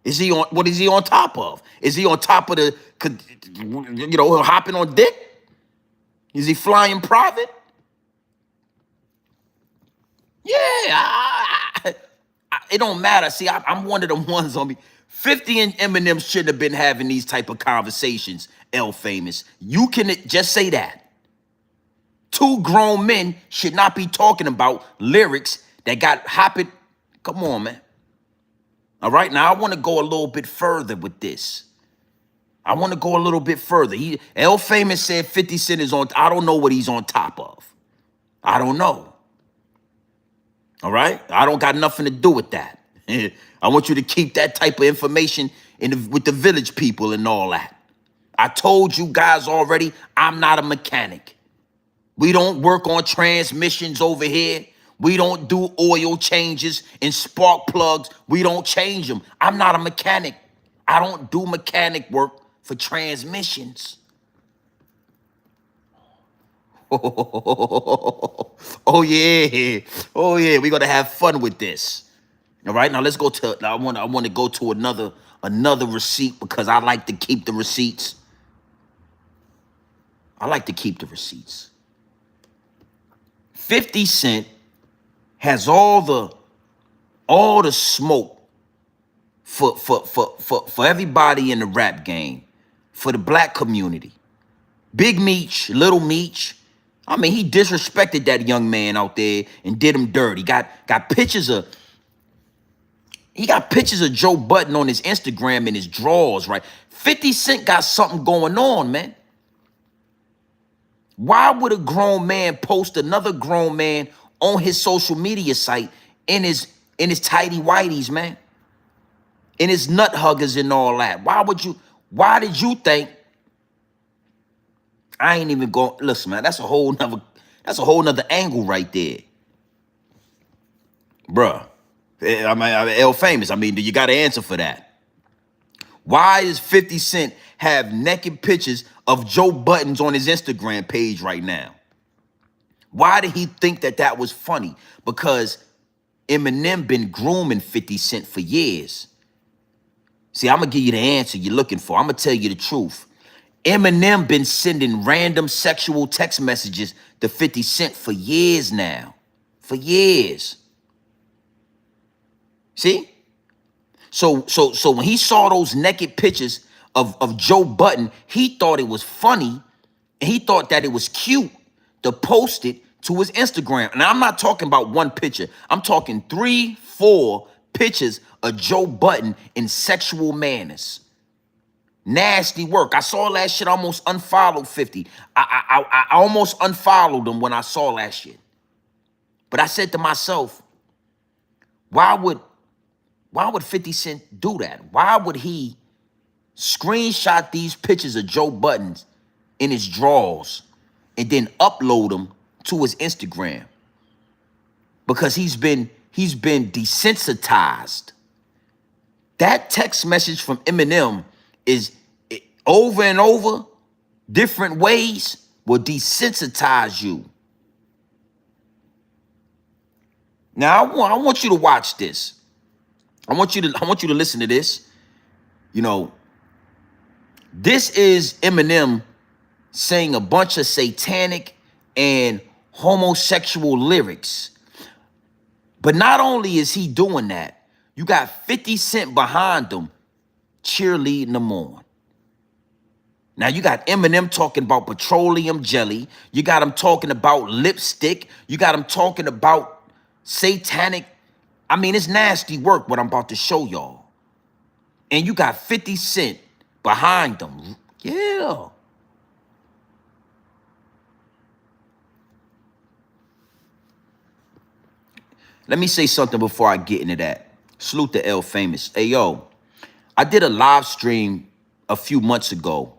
A: Is he on, what is he on top of? Is he on top of the, hopping on dick? Is he flying private? Yeah, it don't matter. See, I'm one of the ones on me. 50 and Eminem shouldn't have been having these type of conversations, L Famous. You can just say that. Two grown men should not be talking about lyrics that got hopping. Come on, man. All right, now I want to go a little bit further with this. I want to go a little bit further. L Famous said 50 Cent is on, I don't know what he's on top of. I don't know. All right? I don't got nothing to do with that. I want you to keep that type of information with the village people and all that. I told you guys already, I'm not a mechanic. We don't work on transmissions over here. We don't do oil changes and spark plugs. We don't change them. I'm not a mechanic. I don't do mechanic work for transmissions. Oh yeah. Oh yeah, we're gonna have fun with this. All right, now let's go to, I want to go to another receipt because I like to keep the receipts. I like to keep the receipts. 50 Cent has all the smoke for everybody in the rap game, for the black community. Big Meech, Lil Meech. I mean, he disrespected that young man out there and did him dirty. Got pictures of Joe Budden on his Instagram in his drawers, right? 50 Cent got something going on, man. Why would a grown man post another grown man on his social media site in his tighty whities, man? In his nut huggers and all that? Why did you think? I ain't even going, listen, man, that's a whole nother angle right there. Bruh. I mean, L Famous, I mean, you got to answer for that. Why does 50 Cent have naked pictures of Joe Buttons on his Instagram page right now? Why did he think that was funny? Because Eminem been grooming 50 Cent for years. See, I'm going to give you the answer you're looking for. I'm going to tell you the truth. Eminem been sending random sexual text messages to 50 Cent for years now. For years. See? So when he saw those naked pictures of Joe Budden, he thought it was funny and he thought that it was cute to post it to his Instagram. And I'm not talking about one picture. I'm talking 3, 4 pictures of Joe Budden in sexual manners. Nasty work. I saw that shit, almost unfollowed 50. I almost unfollowed him when I saw that shit. But I said to myself, why would 50 Cent do that? Why would he screenshot these pictures of Joe Buttons in his drawers and then upload them to his Instagram? Because he's been desensitized. That text message from Eminem is over and over, different ways, will desensitize you. Now I want you to watch this. I want you to listen to this. You know, this is Eminem saying a bunch of satanic and homosexual lyrics. But not only is he doing that, you got 50 Cent behind him cheerleading them on. Now you got Eminem talking about petroleum jelly. You got him talking about lipstick. You got him talking about satanic. I mean, it's nasty work what I'm about to show y'all. And you got 50 Cent behind them. Yeah. Let me say something before I get into that. Salute to L Famous. Hey, yo, I did a live stream a few months ago,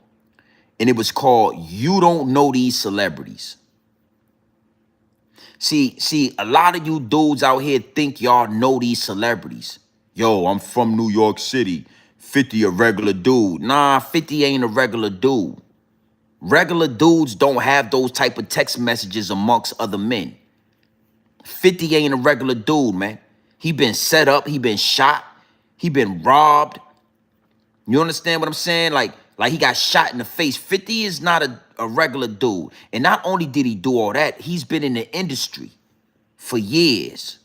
A: and it was called You Don't Know These Celebrities. See, a lot of you dudes out here think y'all know these celebrities. Yo, I'm from New York City. 50 a regular dude. Nah, 50 ain't a regular dude. Regular dudes don't have those type of text messages amongst other men. 50 ain't a regular dude, man. He been set up, he been shot, he been robbed. You understand what I'm saying? Like he got shot in the face. 50 is not a regular dude. And not only did he do all that, he's been in the industry for years.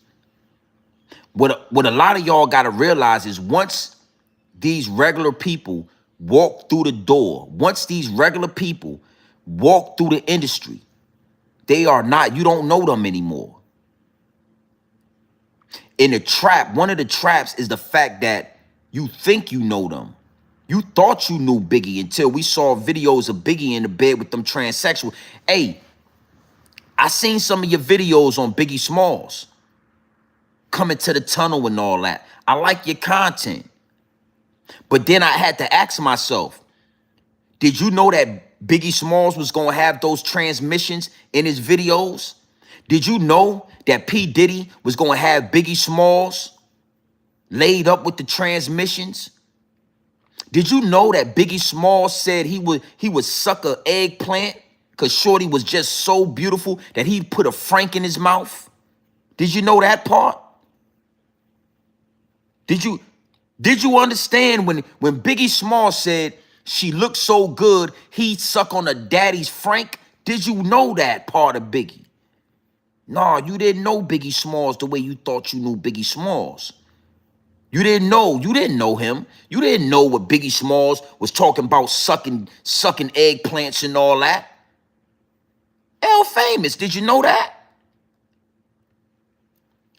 A: What a lot of y'all gotta realize is once these regular people walk through the door, once these regular people walk through the industry, they are not, you don't know them anymore. In the trap, one of the traps is the fact that you think you know them. You thought you knew Biggie until we saw videos of Biggie in the bed with them transsexual. Hey, I seen some of your videos on Biggie Smalls coming to the tunnel and all that. I like your content. But then I had to ask myself, did you know that Biggie Smalls was going to have those transmissions in his videos? Did you know that P. Diddy was going to have Biggie Smalls laid up with the transmissions? Did you know that Biggie Smalls said he would suck a eggplant because Shorty was just so beautiful that he'd put a frank in his mouth? Did you know that part? Did you understand when Biggie Smalls said she looked so good he'd suck on a daddy's frank? Did you know that part of Biggie? No, you didn't know Biggie Smalls the way you thought you knew Biggie Smalls. You didn't know him. You didn't know what Biggie Smalls was talking about, sucking eggplants and all that. L Famous, did you know that?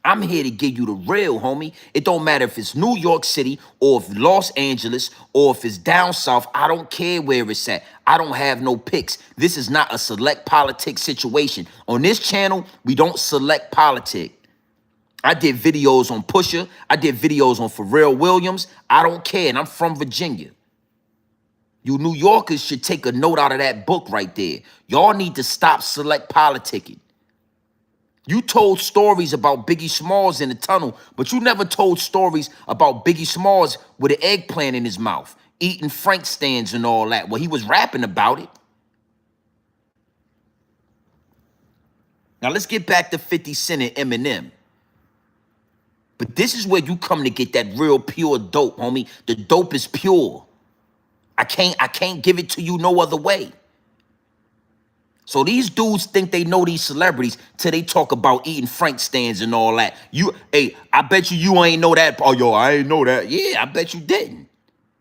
A: I'm here to give you the real, homie. It don't matter if it's New York City or if Los Angeles or if it's down south. I don't care where it's at. I don't have no picks. This is not a select politics situation. On this channel, we don't select politics. I did videos on Pusha. I did videos on Pharrell Williams. I don't care, and I'm from Virginia. You New Yorkers should take a note out of that book right there. Y'all need to stop select politicking. You told stories about Biggie Smalls in the tunnel, but you never told stories about Biggie Smalls with an eggplant in his mouth, eating Frank stands and all that. Well, he was rapping about it. Now let's get back to 50 Cent and Eminem. But this is where you come to get that real pure dope, homie. The dope is pure. I can't give it to you no other way. So these dudes think they know these celebrities till they talk about eating Frank stands and all that. Hey, I bet you ain't know that. Oh, yo, I ain't know that. Yeah, I bet you didn't.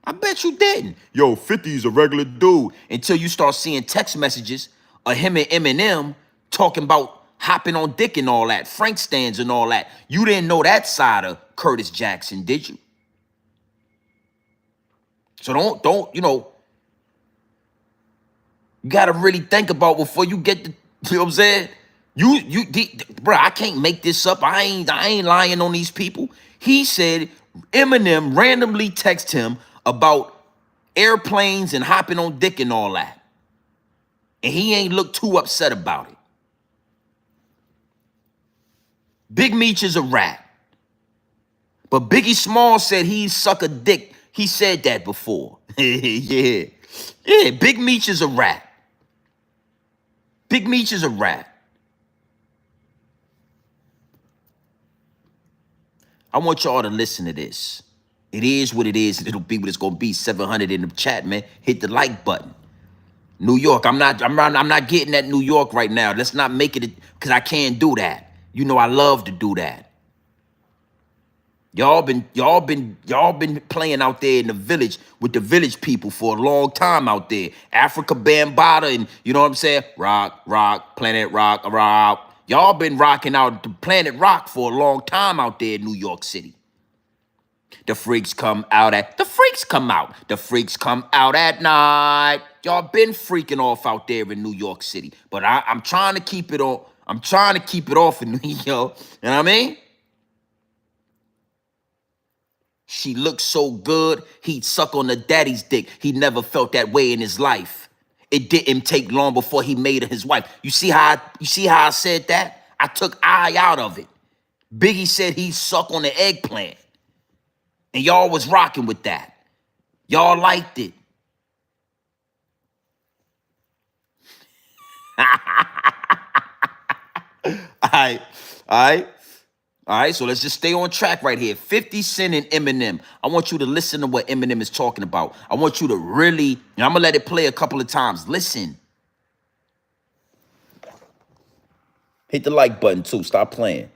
A: I bet you didn't. Yo, 50's a regular dude. Until you start seeing text messages of him and Eminem talking about hopping on dick and all that, Frank stands and all that. You didn't know that side of Curtis Jackson, did you? So don't, you gotta really think about before you get the, you know what I'm saying? Bro, I can't make this up. I ain't lying on these people. He said Eminem randomly texted him about airplanes and hopping on dick and all that. And he ain't looked too upset about it. Big Meech is a rat. But Biggie Smalls said he'd suck a dick. He said that before. Yeah. Yeah, Big Meech is a rat. Big Meech is a rat. I want y'all to listen to this. It is what it is. It'll be what it's gonna be. 700 in the chat, man. Hit the like button. New York, I'm not getting at New York right now. Let's not make it, because I can't do that. You know I love to do that. Y'all been playing out there in the village with the village people for a long time out there. Africa Bambaataa and, you know what I'm saying? Rock, Planet Rock. Y'all been rocking out the Planet Rock for a long time out there in New York City. The freaks come out at night. Y'all been freaking off out there in New York City. But I'm trying to keep it on. I'm trying to keep it off in New York. You know what I mean? She looked so good, he'd suck on the daddy's dick. He never felt that way in his life. It didn't take long before he made her his wife. You see how I said that? I took I out of it. Biggie said he suck on the eggplant. And y'all was rocking with that. Y'all liked it. All right. All right. All right, so let's just stay on track right here. 50 Cent and Eminem. I want you to listen to what Eminem is talking about. I want you to really, and I'm going to let it play a couple of times. Listen. Hit the like button, too. Stop playing.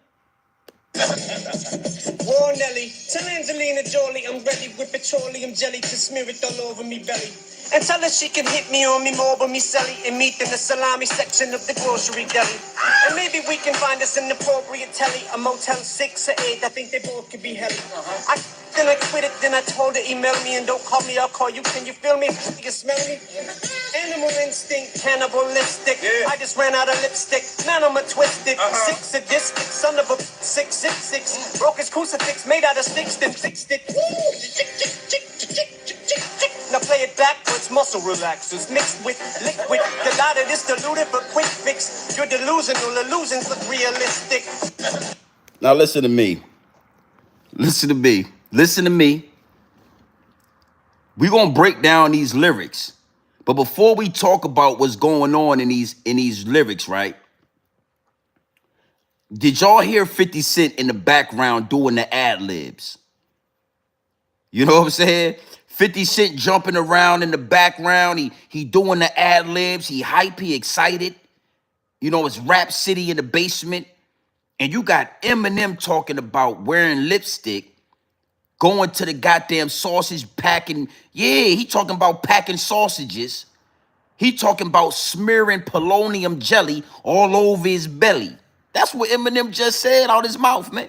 C: Whoa, Nelly, tell Angelina Jolie I'm ready with petroleum jelly to smear it all over me belly. And tell her she can hit me on me more, but me selly and meat in the salami section of the grocery deli. And maybe we can find us an appropriate telly, a Motel 6 or 8. I think they both could be helly. Then I quit it, then I told her email me and don't call me, I'll call you. Can you feel me? You smell me? Animal instinct, cannibalistic. Yeah. I just ran out of lipstick. Now I'm a twisted. Sick sadistic, son of a 666. Broke his crucifix, made out of sticks, then fixed it. Now play it backwards, muscle relaxers mixed with liquid. The lot of this diluted but quick fix. You're delusional, illusions look realistic.
A: Now listen to me. Listen to me. Listen to me. We're going to break down these lyrics. But before we talk about what's going on in these lyrics, right? Did y'all hear 50 Cent in the background doing the ad-libs? You know what I'm saying? 50 Cent jumping around in the background. He doing the ad-libs. He hype. He excited. You know, it's Rap City in the basement. And you got Eminem talking about wearing lipstick, going to the goddamn sausage packing. Yeah, he talking about packing sausages. He talking about smearing polonium jelly all over his belly. That's what Eminem just said out his mouth, man.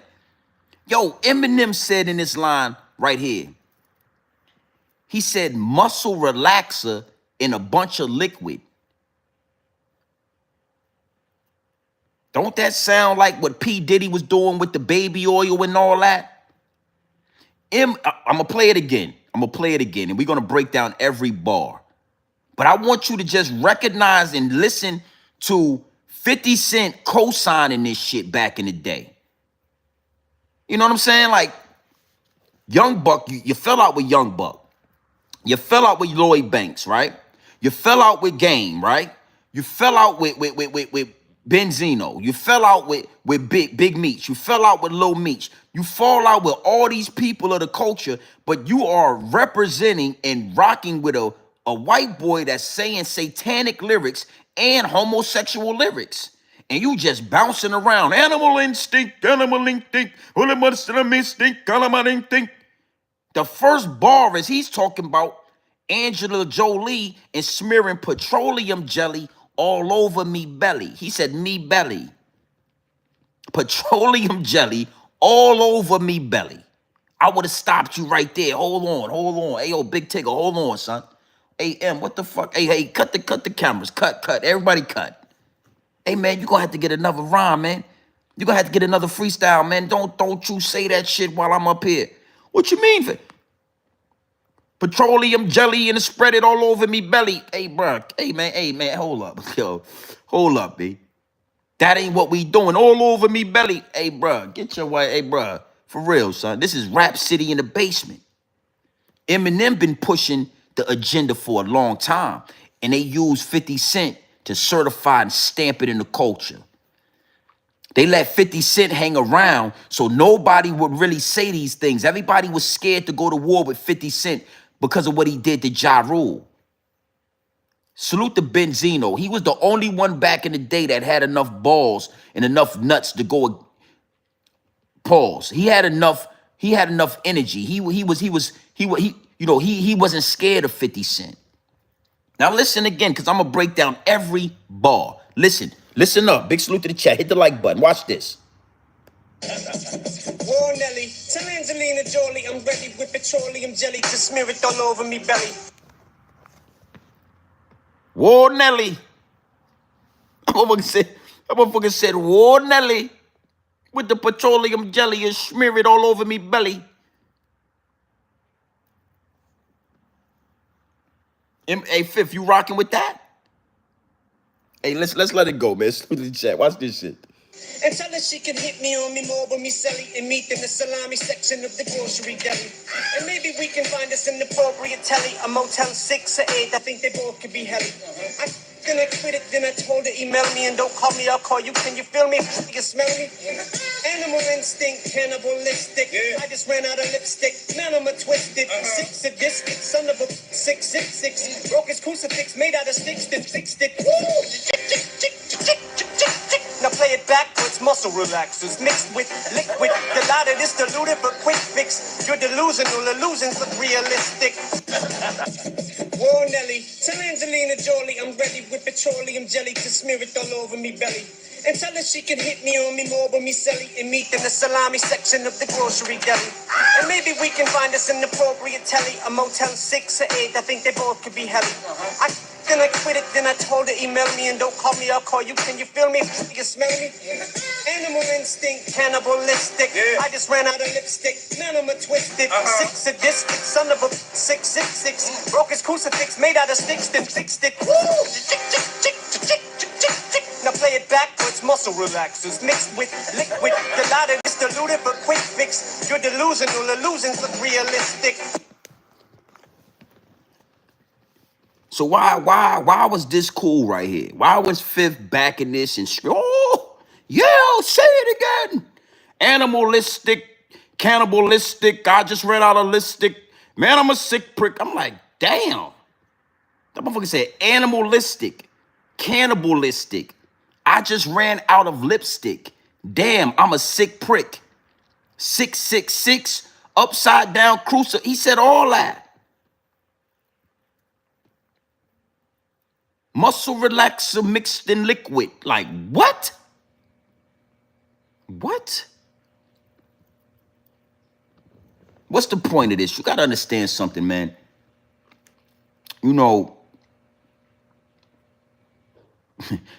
A: Yo, Eminem said in this line right here, he said muscle relaxer in a bunch of liquid. Don't that sound like what P. Diddy was doing with the baby oil and all that? I'm going to play it again. I'm going to play it again, and we're going to break down every bar. But I want you to just recognize and listen to 50 Cent co-signing this shit back in the day. You know what I'm saying? Like, Young Buck, you fell out with Young Buck. You fell out with Lloyd Banks, right? You fell out with Game, right? You fell out with Benzino. You fell out with Big Meech. You fell out with Lil Meech. You fall out with all these people of the culture, but you are representing and rocking with a white boy that's saying satanic lyrics and homosexual lyrics. And you just bouncing around. Animal instinct, animal instinct, animal instinct. The first bar is he's talking about Angela Jolie and smearing petroleum jelly all over me belly. He said me belly. Petroleum jelly all over me belly. I would have stopped you right there. Hold on. Hey, yo, Big Tigger, hold on, son. Hey, M, what the fuck? Hey, cut the cameras. Cut. Everybody cut. Hey, man, you gonna have to get another rhyme, man. You gonna have to get another freestyle, man. Don't you say that shit while I'm up here. What you mean? Petroleum jelly and spread it all over me belly. Hey, bro. Hey, man. Hold up. Yo, hold up, B. That ain't what we doing. All over me belly. Hey, bro. Get your way. Hey, bro. For real, son. This is Rap City in the basement. Eminem been pushing the agenda for a long time. And they use 50 Cent to certify and stamp it in the culture. They let 50 Cent hang around so nobody would really say these things. Everybody was scared to go to war with 50 Cent because of what he did to Ja Rule. Salute to Benzino. He was the only one back in the day that had enough balls and enough nuts to go pause. He had enough energy. He wasn't scared of 50 Cent. Now listen again, because I'm gonna break down every bar. Listen up. Big salute to the chat. Hit the like button. Watch this.
C: Whoa, Nelly, tell Angelina Jolie I'm ready with petroleum jelly to smear it all over me belly.
A: Whoa, Nelly. I'm motherfucker said, whoa, Nelly, with the petroleum jelly and smear it all over me belly. Hey, Fifth, you rocking with that? Hey, let's let it go, man. Salute to the chat. Watch this shit.
C: And tell her she can hit me on me more with me selly and meet in the salami section of the grocery deli. And maybe we can find us an appropriate telly, a Motel 6 or 8. I think they both could be helly. I gonna quit it, then I told her email me and don't call me, I'll call you. Can you feel me? You smell me? Animal instinct, cannibalistic. I just ran out of lipstick. Man, I'm a twisted. Six sadistic, son of a 666. Broke his crucifix, made out of sticks, then fixed it. Now play it backwards, muscle relaxers mixed with liquid. Dilated is diluted, but quick fix. You're delusional, illusions look realistic. Whoa, Nelly, tell Angelina Jolie I'm ready with petroleum jelly to smear it all over me belly. And tell her she can hit me on me more with me selly and meet in the salami section of the grocery deli. And maybe we can find us an appropriate telly, a Motel 6 or 8. I think they both could be helly. I gonna quit it, then I told her email me and don't call me, I'll call you. Can you feel me? You smell me? Animal instinct, cannibalistic. I just ran out of lipstick. Man, I'm a twisted. Six sadistic, son of a 666. Broke his crucifix, made out of sticks, then fixed it. Now play it backwards, muscle relaxers mixed with liquid. Dilated is diluted, but quick fix. You're delusional, illusions look realistic.
A: So why was this cool right here? Why was Fifth backing this and oh yeah, say it again? Animalistic, cannibalistic. I just read out a listic. Man, I'm a sick prick. I'm like, damn. That motherfucker said animalistic, cannibalistic. I just ran out of lipstick. Damn, I'm a sick prick. 666, upside down crucifix. He said all that. Muscle relaxer mixed in liquid. Like, what? What? What's the point of this? You got to understand something, man. You know,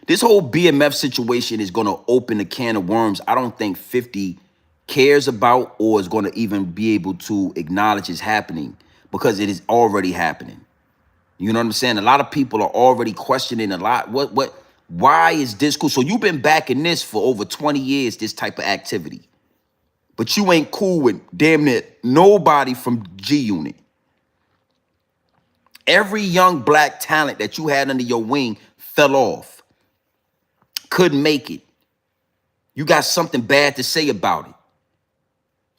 A: this whole BMF situation is going to open a can of worms I don't think 50 cares about or is going to even be able to acknowledge is happening because it is already happening. You know what I'm saying? A lot of people are already questioning a lot. Why is this cool? So you've been backing this for over 20 years, this type of activity. But you ain't cool with damn near nobody from G Unit. Every young black talent that you had under your wing fell off. Couldn't make it. You got something bad to say about it.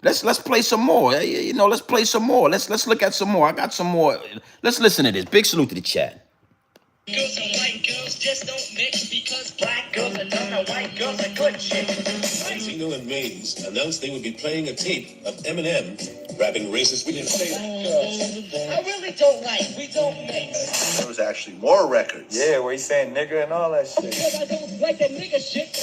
A: Let's play some more. You know, let's play some more. Let's look at some more. I got some more. Let's listen to this. Big salute to the chat.
C: Girls and white girls just don't mix because black girls are dumb and white girls are good shit.
B: Zeno and Mays announced they would be playing a tape of Eminem rapping racist. We didn't say that.
C: I really don't like, we don't mix.
B: There was actually more records.
D: Yeah, where he's saying nigga and all that shit.
C: Because I don't like that nigga shit.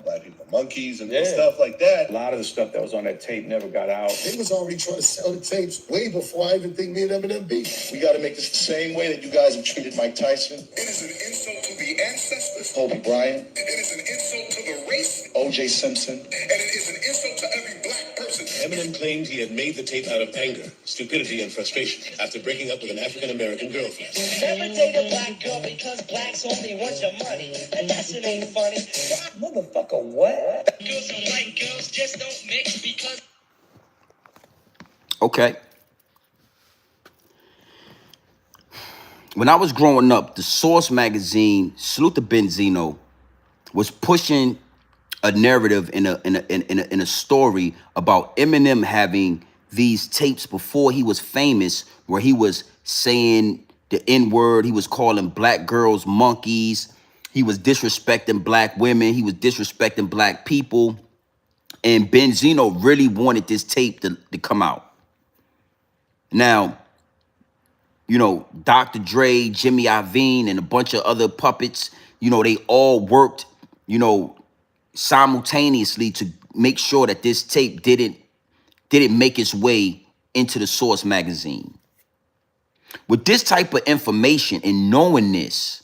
B: Black people monkeys and stuff like that.
D: A lot of the stuff that was on that tape never got out.
E: They was already trying to sell the tapes way before I even think me and Eminem beat.
B: We got to make this the same way that you guys have treated Mike Tyson,
E: It is an insult to the ancestors.
B: Kobe Bryant,
E: It is an insult to the race.
B: O.J. Simpson.
E: And it is an insult to every black person.
F: Eminem claimed he had made the tape out of anger, stupidity, and frustration after breaking up with an African-American girlfriend.
C: Never date a black girl because blacks only want your money. And that shit ain't funny.
D: Motherfucker, what?
C: Girls and white girls just don't mix because...
A: Okay. When I was growing up, the Source magazine, salute to Benzino, was pushing a narrative in a story about Eminem having these tapes before he was famous, where he was saying the N-word, he was calling black girls monkeys, he was disrespecting black women, he was disrespecting black people, and Benzino really wanted this tape to come out. Now, you know, Dr. Dre, Jimmy Iovine, and a bunch of other puppets, you know, they all worked, you know, simultaneously to make sure that this tape didn't make its way into the Source magazine. With this type of information and knowing this,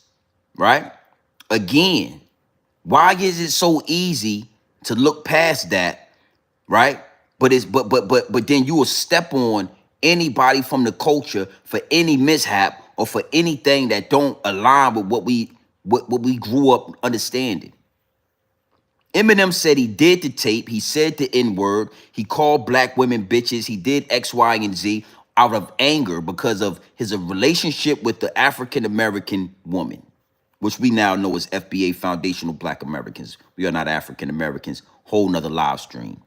A: right? Again, why is it so easy to look past that, right? But then you will step on anybody from the culture for any mishap or for anything that don't align with what we what we grew up understanding. Eminem said he did the tape. He said the N-word. He called black women bitches. He did X, Y, and Z out of anger because of his relationship with the African-American woman, which we now know as FBA, Foundational Black Americans. We are not African Americans. Whole nother live stream.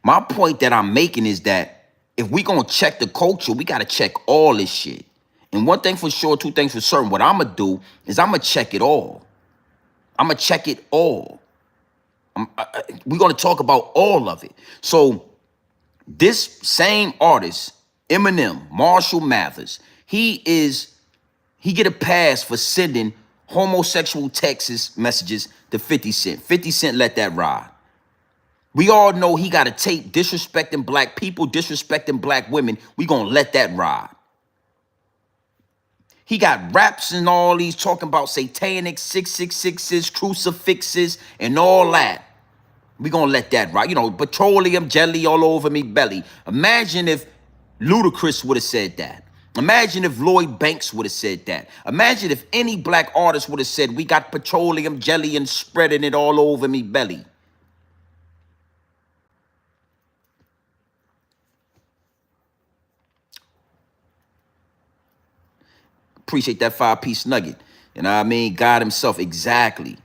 A: My point that I'm making is that if we gonna check the culture, we gotta check all this shit. And one thing for sure, two things for certain, what I'm gonna do is I'm gonna check it all. I'm gonna check it all. We're gonna talk about all of it. So this same artist, Eminem, Marshall Mathers, he get a pass for sending homosexual text messages to 50 Cent. 50 Cent let that ride. We all know he got a tape disrespecting black people, disrespecting black women. We gonna let that ride. He got raps and all these talking about satanic 666s, crucifixes, and all that. We gonna let that ride. You know, petroleum jelly all over me belly. Imagine if Ludacris would have said that. Imagine if Lloyd Banks would have said that. Imagine if any black artist would have said, we got petroleum jelly and spreading it all over me belly. Appreciate that 5-piece nugget. You know what I mean? God himself, exactly.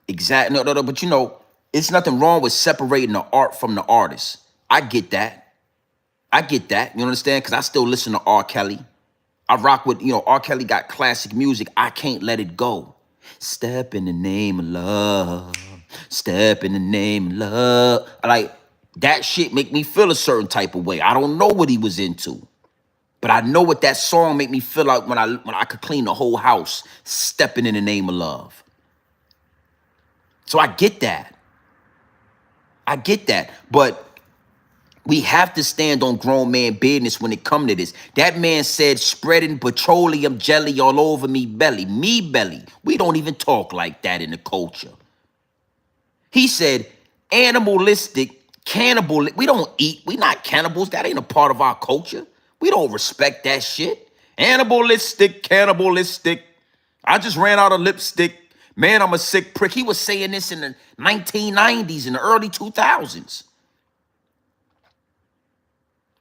A: Exactly. No, but you know, it's nothing wrong with separating the art from the artist. I get that. I get that. You understand? Because I still listen to R. Kelly. I rock with, you know, R. Kelly got classic music. I can't let it go. Step in the name of love. Step in the name of love. Like, that shit make me feel a certain type of way. I don't know what he was into. But I know what that song made me feel like when I could clean the whole house, stepping in the name of love. So I get that. I get that. But we have to stand on grown man business when it come to this. That man said spreading petroleum jelly all over me belly. Me belly. We don't even talk like that in the culture. He said animalistic, cannibal. We don't eat. We not cannibals. That ain't a part of our culture. We don't respect that shit. Animalistic, cannibalistic. I just ran out of lipstick. Man, I'm a sick prick. He was saying this in the 1990s, in the early 2000s.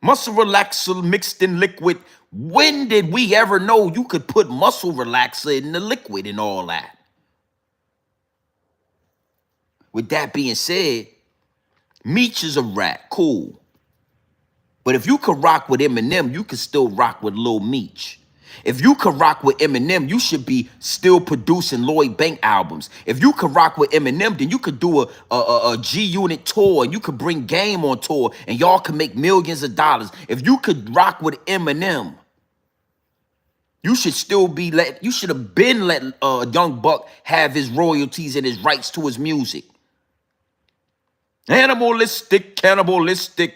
A: Muscle relaxer mixed in liquid. When did we ever know you could put muscle relaxer in the liquid and all that? With that being said, Meech is a rat. Cool. But if you could rock with Eminem, you could still rock with Lil Meech. If you could rock with Eminem, you should be still producing Lloyd Bank albums. If you could rock with Eminem, then you could do a G-Unit tour, and you could bring Game on tour, and y'all could make millions of dollars. If you could rock with Eminem, you should still be you should have been let Young Buck have his royalties and his rights to his music. Animalistic, cannibalistic.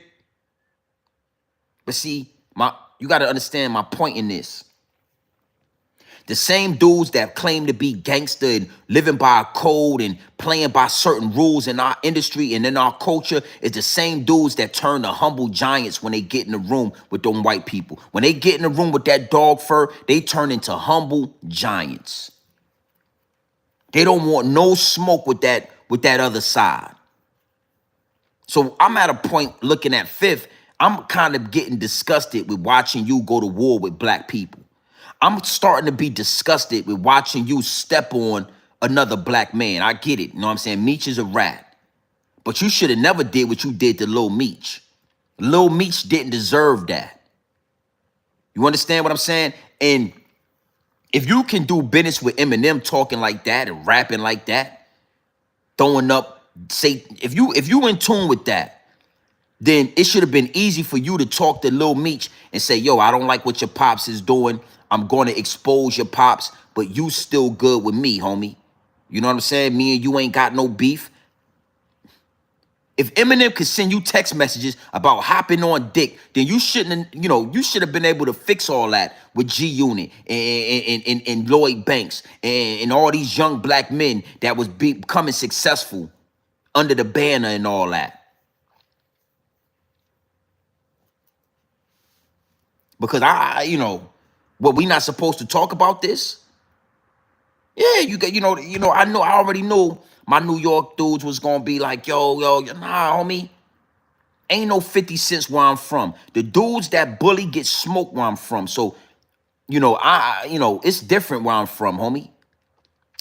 A: But see, you got to understand my point in this. The same dudes that claim to be gangster and living by a code and playing by certain rules in our industry and in our culture is the same dudes that turn to humble giants when they get in the room with them white people. When they get in the room with that dog fur, they turn into humble giants. They don't want no smoke with that other side. So I'm at a point looking at Fifth, I'm kind of getting disgusted with watching you go to war with black people. I'm starting to be disgusted with watching you step on another black man. I get it. You know what I'm saying? Meech is a rat. But you should have never did what you did to Lil Meech. Lil Meech didn't deserve that. You understand what I'm saying? And if you can do business with Eminem talking like that and rapping like that, throwing up, say, if you in tune with that, then it should have been easy for you to talk to Lil Meech and say, yo, I don't like what your pops is doing. I'm going to expose your pops, but you still good with me, homie. You know what I'm saying? Me and you ain't got no beef. If Eminem could send you text messages about hopping on dick, then you shouldn't, you should have been able to fix all that with G-Unit and Lloyd Banks and all these young black men that was becoming successful under the banner and all that. Because what, we not supposed to talk about this? Yeah, you get, I know, I already knew my New York dudes was gonna be like, nah, homie, ain't no 50 cents where I'm from. The dudes that bully get smoked where I'm from. So, it's different where I'm from, homie.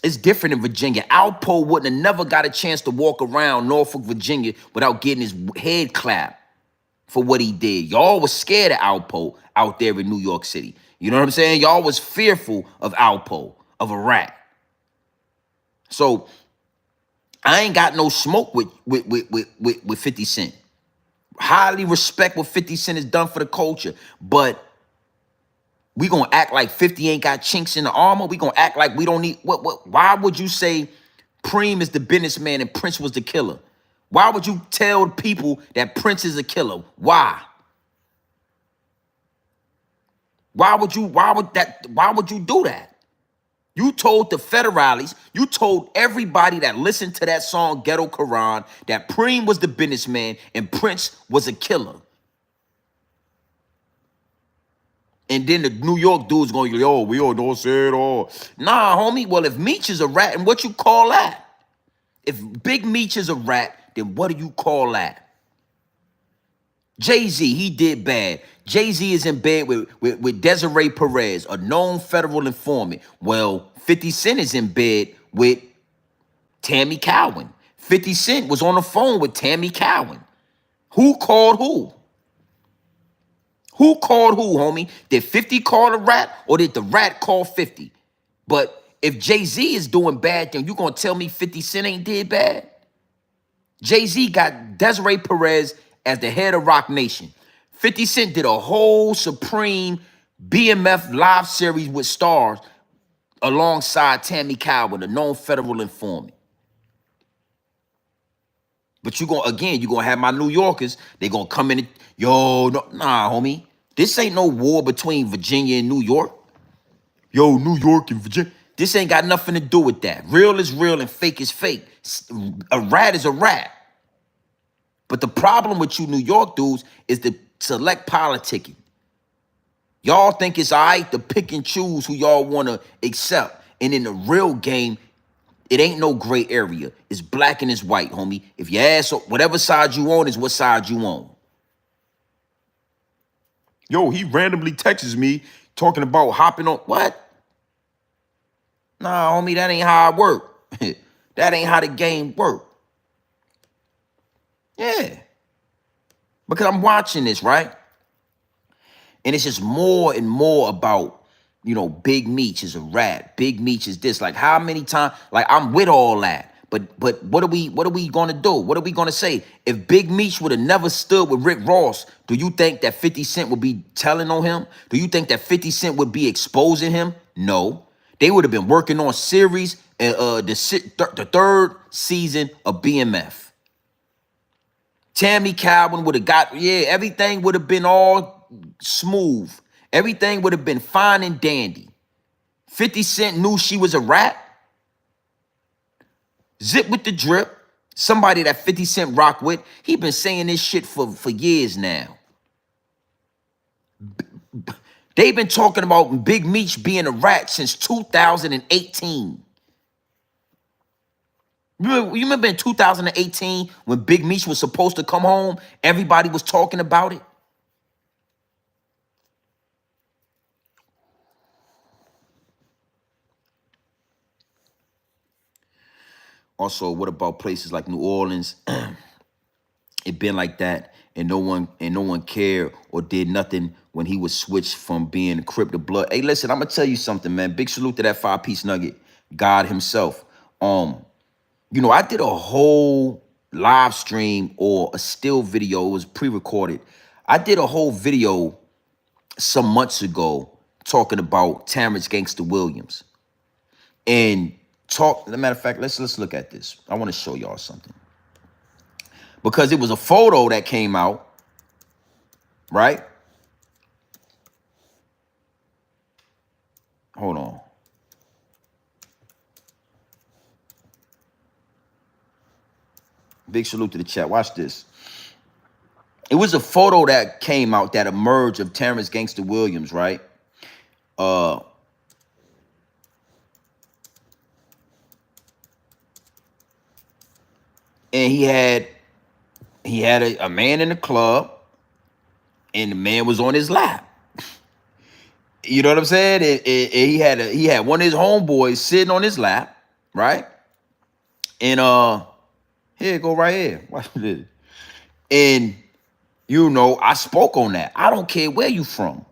A: It's different in Virginia. Alpo wouldn't have never got a chance to walk around Norfolk, Virginia without getting his head clapped for what he did. Y'all was scared of Alpo out there in New York City. You know what I'm saying? Y'all was fearful of Alpo, of a rat. So I ain't got no smoke with 50 Cent. Highly respect what 50 Cent has done for the culture, but we gonna act like 50 ain't got chinks in the armor. We gonna act like we don't need why would you say Preem is the businessman and Prince was the killer? Why would you tell people that Prince is a killer? Why? Why would you do that? You told the federales, you told everybody that listened to that song Ghetto Quran that Preem was the businessman and Prince was a killer. And then the New York dudes going, yo, we all don't say it all. Nah, homie. Well, if Meech is a rat, and what you call that? If Big Meech is a rat, then what do you call that? Jay-Z, he did bad. Jay-Z is in bed with Desiree Perez, a known federal informant. Well, 50 Cent is in bed with Tammy Cowan. 50 Cent was on the phone with Tammy Cowan. Who called who? Who called who, homie? Did 50 call the rat or did the rat call 50? But if Jay-Z is doing bad, then you gonna tell me 50 Cent ain't did bad? Jay-Z got Desiree Perez as the head of Rock Nation. 50 Cent did a whole Supreme BMF live series with stars alongside Tammy Cowan, a known federal informant. But you gonna have my New Yorkers, they gonna come in and, nah, homie. This ain't no war between Virginia and New York. Yo, New York and Virginia. This ain't got nothing to do with that. Real is real and fake is fake. A rat is a rat. But the problem with you New York dudes is the select politicking. Y'all think it's all right to pick and choose who y'all want to accept. And in the real game, it ain't no gray area. It's black and it's white, homie. If you ask, whatever side you on is what side you on. Yo, he randomly texts me talking about hopping on. What? Nah, homie, that ain't how it work. That ain't how the game work. Yeah. Because I'm watching this, right? And it's just more and more about, Big Meech is a rat. Big Meech is this. Like, how many times? Like, I'm with all that. But what are we gonna do? What are we gonna say? If Big Meech would have never stood with Rick Ross, do you think that 50 Cent would be telling on him? Do you think that 50 Cent would be exposing him? No. They would have been working on series and the third season of BMF. Tammy Cowan would have everything would have been all smooth. Everything would have been fine and dandy. 50 Cent knew she was a rat. Zip with the drip. Somebody that 50 Cent rock with. He been saying this shit for years now. They've been talking about Big Meech being a rat since 2018. You remember in 2018 when Big Meech was supposed to come home? Everybody was talking about it. Also, what about places like New Orleans? It been like that, and no one cared or did nothing when he was switched from being a Crip to Blood. Hey, listen, I'm gonna tell you something, man. Big salute to that 5-piece nugget, God himself. I did a whole live stream or a still video. It was pre-recorded. I did a whole video some months ago talking about Terrence Gangsta Williams. And as a matter of fact, let's look at this. I want to show y'all something. Because it was a photo that came out, right? Hold on. Big salute to the chat. Watch this. It was a photo that came out that emerged of Terrence Gangsta Williams, right? and he had a man in the club, and the man was on his lap. You know what I'm saying? And he had one of his homeboys sitting on his lap, right? And here go right here. Watch this. And you know, I spoke on that. I don't care where you from.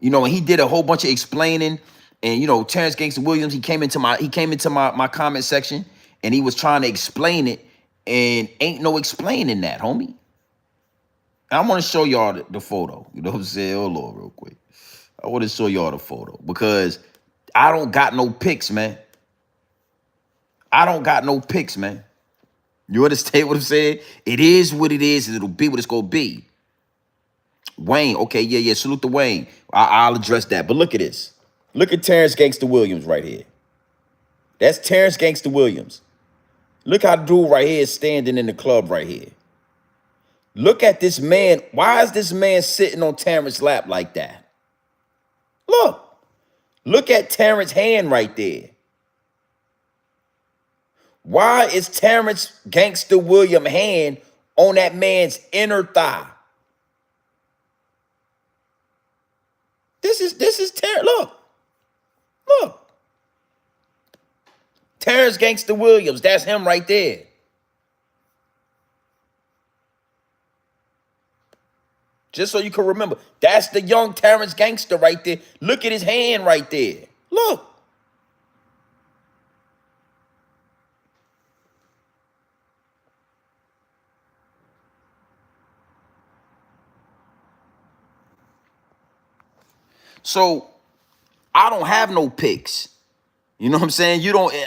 A: You know, and he did a whole bunch of explaining. And you know, Terrence Gangster Williams, he came into my comment section and he was trying to explain it, and ain't no explaining that, homie. I want to show y'all the photo. You know what I'm saying? Hold on real quick. I want to show y'all the photo because I don't got no pics, man. I don't got no pics, man. You understand what I'm saying? It is what it is, and it'll be what it's gonna be. Wayne, okay, yeah, salute to Wayne. I'll address that. But look at this. Look at Terrence Gangster Williams right here. That's Terrence Gangster Williams. Look how dude right here is standing in the club right here. Look at this man. Why is this man sitting on Terrence's lap like that? Look at Terrence's hand right there. Why is Terrence Gangster Williams' hand on that man's inner thigh? This is Terrence. Look. Terrence Gangster Williams, that's him right there. Just so you can remember, that's the young Terrence Gangster right there. Look at his hand right there. Look. So I don't have no pics. You know what I'm saying?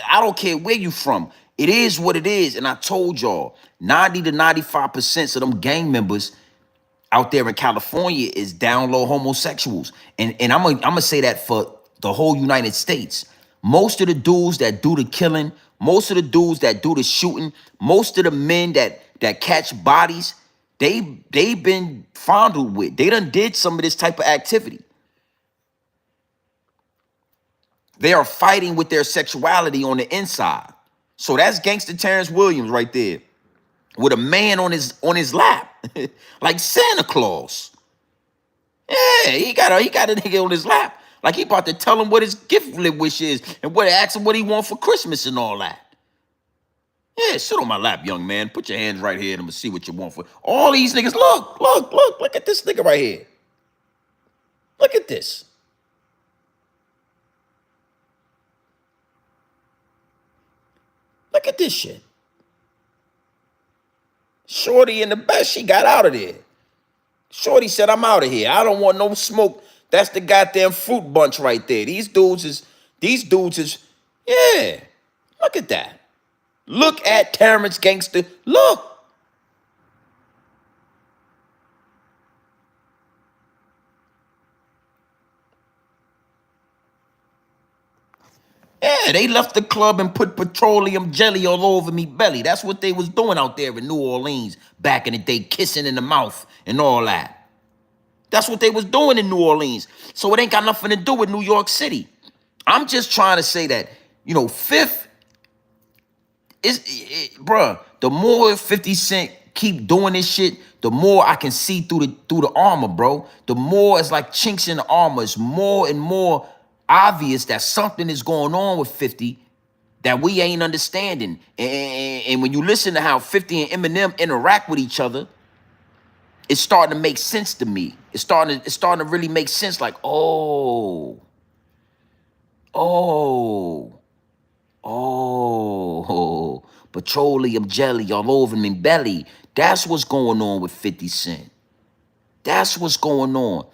A: I don't care where you from. It is what it is. And I told y'all, 90 to 95% of them gang members out there in California is down low homosexuals. And I'm gonna say that for the whole United States. Most of the dudes that do the killing, most of the dudes that do the shooting, most of the men that catch bodies, they've been fondled with. They done did some of this type of activity. They are fighting with their sexuality on the inside. So that's gangster Terrence Williams right there with a man on his lap, like Santa Claus. Yeah, he got a nigga on his lap, like he about to tell him what his gift wish is and ask him what he want for Christmas and all that. Yeah, sit on my lap, young man. Put your hands right here and I'm gonna see what you want for all these niggas. Look at this nigga right here. Look at this. Look at this shit. Shorty in the back, she got out of there. Shorty said, I'm out of here. I don't want no smoke. That's the goddamn fruit bunch right there. These dudes is, yeah. Look at that. Look at Terrence Gangster. Look. Yeah, they left the club and put petroleum jelly all over me belly. That's what they was doing out there in New Orleans back in the day, kissing in the mouth and all that. That's what they was doing in New Orleans. So it ain't got nothing to do with New York City. I'm just trying to say that, you know, Fifth bruh, the more 50 Cent keep doing this shit, the more I can see through the armor, bro. The more it's like chinks in the armor. It's more and more obvious that something is going on with 50 that we ain't understanding. And when you listen to how 50 and Eminem interact with each other, it's starting to make sense to me. It's starting to really make sense. Like, oh, petroleum jelly all over me belly. That's what's going on with 50 Cent. That's what's going on.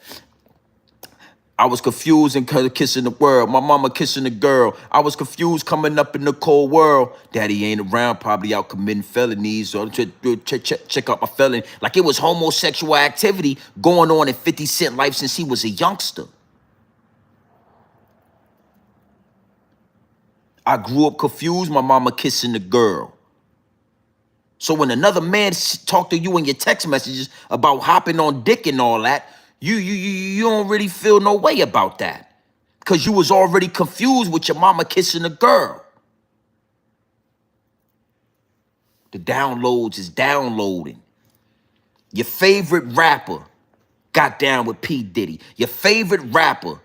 A: I was confused and kissing the world. My mama kissing the girl. I was confused coming up in the cold world. Daddy ain't around, probably out committing felonies or check out my felony. Like it was homosexual activity going on in 50 Cent life since he was a youngster. I grew up confused, my mama kissing the girl. So when another man talk to you in your text messages about hopping on dick and all that, you don't really feel no way about that. Because you was already confused with your mama kissing a girl. The downloads is downloading. Your favorite rapper got down with P. Diddy. Your favorite rapper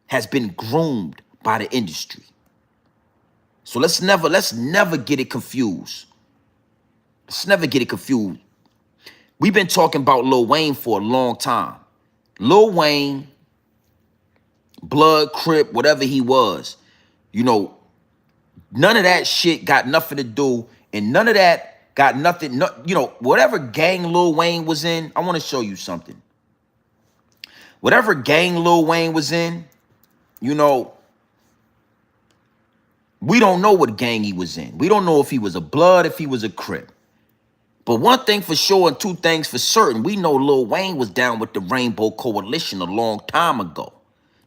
A: has been groomed by the industry. So let's never get it confused. Let's never get it confused. We've been talking about Lil Wayne for a long time. Lil Wayne, Blood, Crip, whatever he was, you know, none of that shit got nothing to do, and none of that got nothing, you know, whatever gang Lil Wayne was in, I want to show you something. Whatever gang Lil Wayne was in, you know, we don't know what gang he was in. We don't know if he was a Blood, if he was a Crip. But one thing for sure and two things for certain, we know Lil Wayne was down with the Rainbow Coalition a long time ago.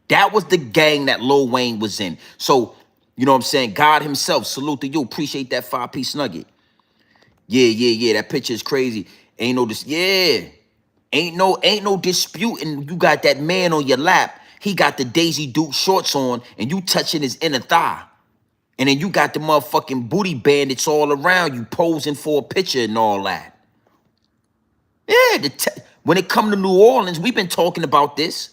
A: That was the gang that Lil Wayne was in. So, you know what I'm saying? God himself, salute to you. Appreciate that 5-piece nugget. Yeah. That picture is crazy. Ain't no disputing. You got that man on your lap. He got the Daisy Duke shorts on and you touching his inner thigh. And then you got the motherfucking booty bandits all around you posing for a picture and all that. Yeah, when it come to New Orleans, we've been talking about this.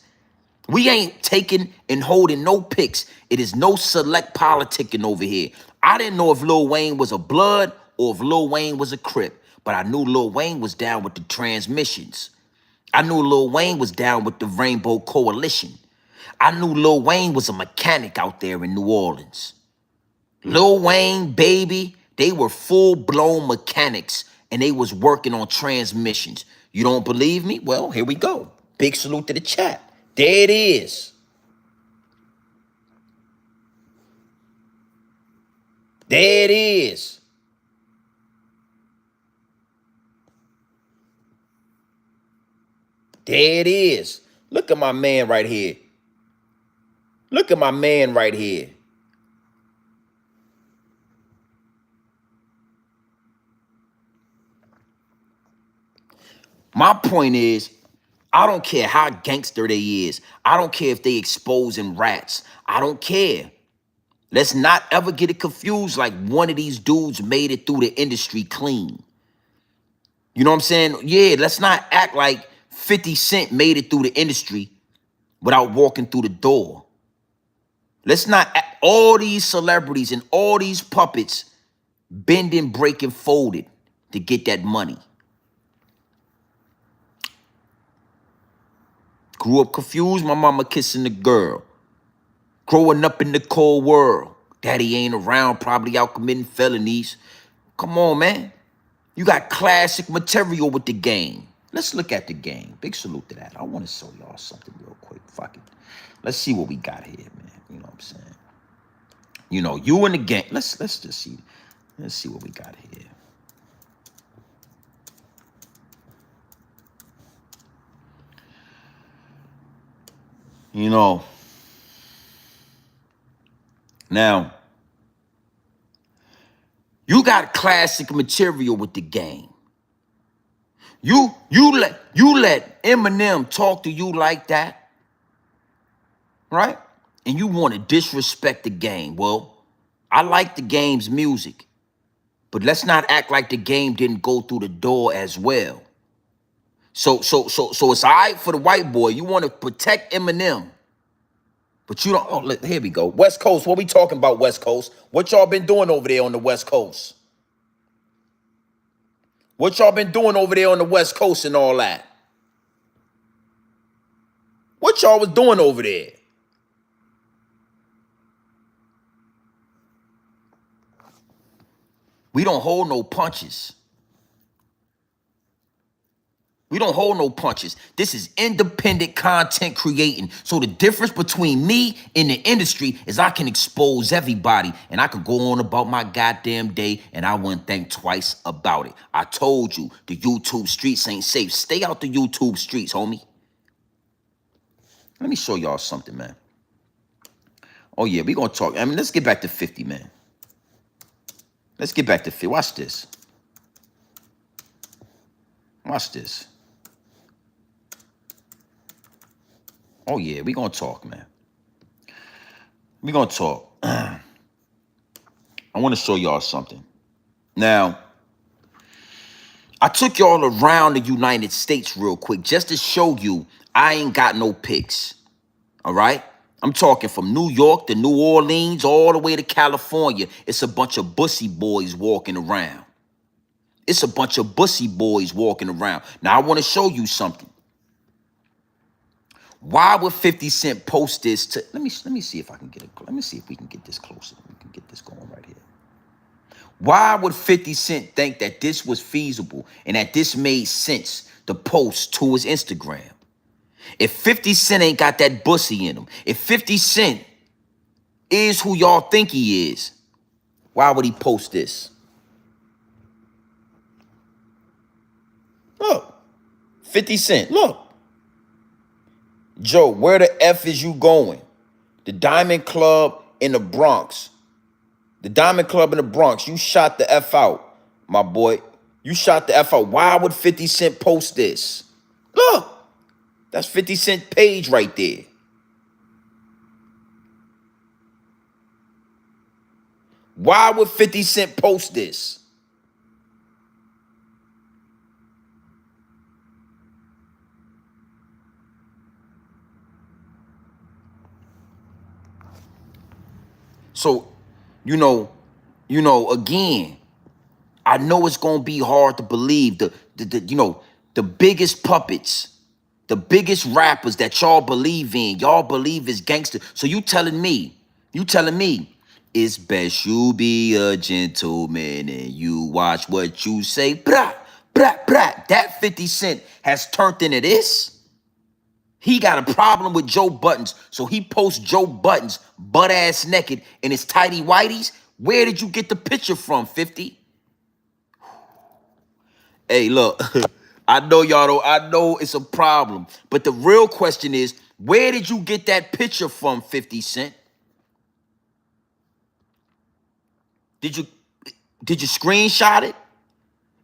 A: We ain't taking and holding no pics. It is no select politicking over here. I didn't know if Lil Wayne was a Blood or if Lil Wayne was a Crip, but I knew Lil Wayne was down with the transmissions. I knew Lil Wayne was down with the Rainbow Coalition. I knew Lil Wayne was a mechanic out there in New Orleans. Lil Wayne, Baby, they were full-blown mechanics and they was working on transmissions. You don't believe me? Well, here we go. Big salute to the chat. There it is. There it is. There it is. Look at my man right here. Look at my man right here. My point is, I don't care how gangster they is. I don't care if they exposing rats. I don't care. Let's not ever get it confused like one of these dudes made it through the industry clean. You know what I'm saying? Yeah, let's not act like 50 Cent made it through the industry without walking through the door. Let's not act, all these celebrities and all these puppets bending, breaking, folded to get that money. Grew up confused, my mama kissing the girl. Growing up in the cold world. Daddy ain't around, probably out committing felonies. Come on, man. You got classic material with the game. Let's look at the game. Big salute to that. I want to show y'all something real quick. Fuck it. Let's see what we got here, man. You know what I'm saying? You know, you in the game. Let's just see. Let's see what we got here. You know, now, you got classic material with the game. You let Eminem talk to you like that, right? And you want to disrespect the game. Well, I like the game's music, but let's not act like the game didn't go through the door as well. So it's all right for the white boy. You want to protect Eminem, but you don't. Oh, here we go. West Coast. What we talking about, West Coast? What y'all been doing over there on the West Coast? What y'all been doing over there on the West Coast and all that? What y'all was doing over there? We don't hold no punches. We don't hold no punches. This is independent content creating. So the difference between me and the industry is I can expose everybody and I can go on about my goddamn day and I wouldn't think twice about it. I told you, the YouTube streets ain't safe. Stay out the YouTube streets, homie. Let me show y'all something, man. Oh, yeah, we gonna talk. I mean, let's get back to 50, man. Let's get back to 50. Watch this. Watch this. Oh, yeah, we gonna talk, man. We gonna talk. I want to show y'all something. Now, I took y'all around the United States real quick just to show you I ain't got no pics. All right? I'm talking from New York to New Orleans all the way to California. It's a bunch of bussy boys walking around. It's a bunch of bussy boys walking around. Now I want to show you something. Why would 50 Cent post this to let me see if I can get it. Let me see if we can get this closer. We can get this going right here. Why would 50 Cent think that this was feasible and that this made sense to post to his Instagram? If 50 Cent ain't got that bussy in him, if 50 Cent is who y'all think he is, why would he post this? Look, 50 Cent, look. Joe, where the F is you going? The Diamond Club in the Bronx. The Diamond Club in the Bronx. You shot the F out, my boy. You shot the F out. Why would 50 Cent post this? Look, that's 50 Cent page right there. Why would 50 Cent post this? So, again, I know it's gonna be hard to believe the biggest puppets, the biggest rappers that y'all believe in, y'all believe is gangster. So you telling me, it's best you be a gentleman and you watch what you say. Brah, brah, brah. That 50 Cent has turned into this. He got a problem with Joe Buttons, so he posts Joe Buttons butt ass naked in his tighty whities. Where did you get the picture from, 50? Hey, look, I know y'all don't, I know it's a problem, but the real question is, where did you get that picture from, 50 Cent? Did you screenshot it?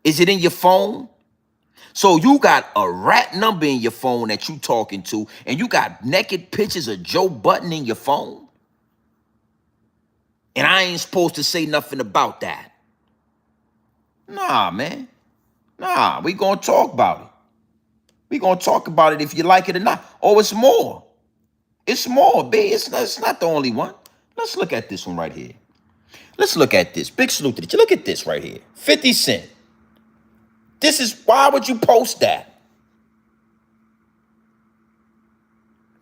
A: Is it in your phone? So you got a rat number in your phone that you talking to, and you got naked pictures of Joe Button in your phone? And I ain't supposed to say nothing about that. Nah, man. Nah, we gonna talk about it. We gonna talk about it if you like it or not. Oh, it's more. It's more, B. It's not the only one. Let's look at this one right here. Let's look at this. Big salute to you. Look at this right here. 50 Cent. This is, why would you post that?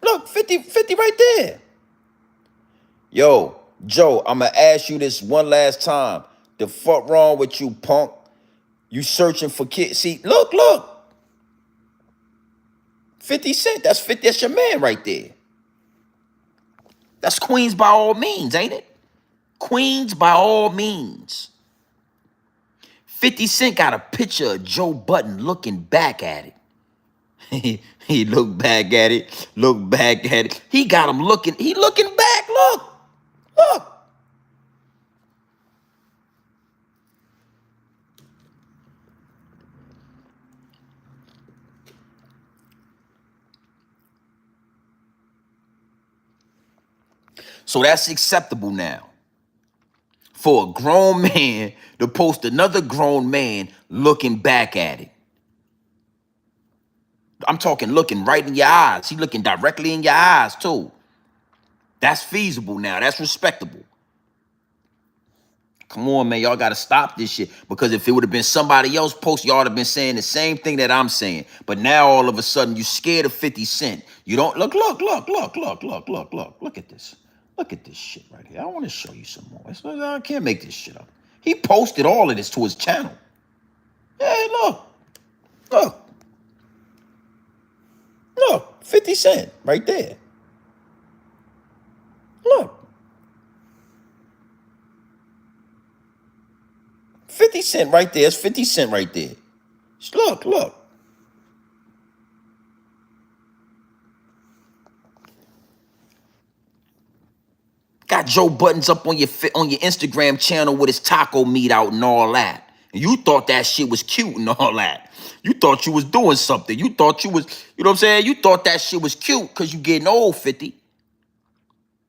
A: Look, 50 right there. Yo, Joe, I'm going to ask you this one last time. The fuck wrong with you, punk? You searching for kids. See, look. 50 Cent, that's 50, that's your man right there. That's Queens by all means, ain't it? Queens by all means. 50 Cent got a picture of Joe Button looking back at it. He looked back at it. He got him looking, he looking back, look. So that's acceptable now for a grown man to post another grown man looking back at it. I'm talking looking right in your eyes. He looking directly in your eyes too. That's feasible now. That's respectable. Come on, man. Y'all got to stop this shit. Because if it would have been somebody else post, y'all would have been saying the same thing that I'm saying. But now all of a sudden you scared of 50 Cent. You don't look at this. Look at this shit right here. I want to show you some more. I can't make this shit up. He posted all of this to his channel. Hey, look. 50 Cent right there. Look. 50 Cent right there. It's 50 Cent right there. Look. Got Joe Buttons up on your Instagram channel with his taco meat out and all that. And you thought that shit was cute and all that. You thought you was doing something. You thought you was, you know what I'm saying? You thought that shit was cute because you getting old, 50.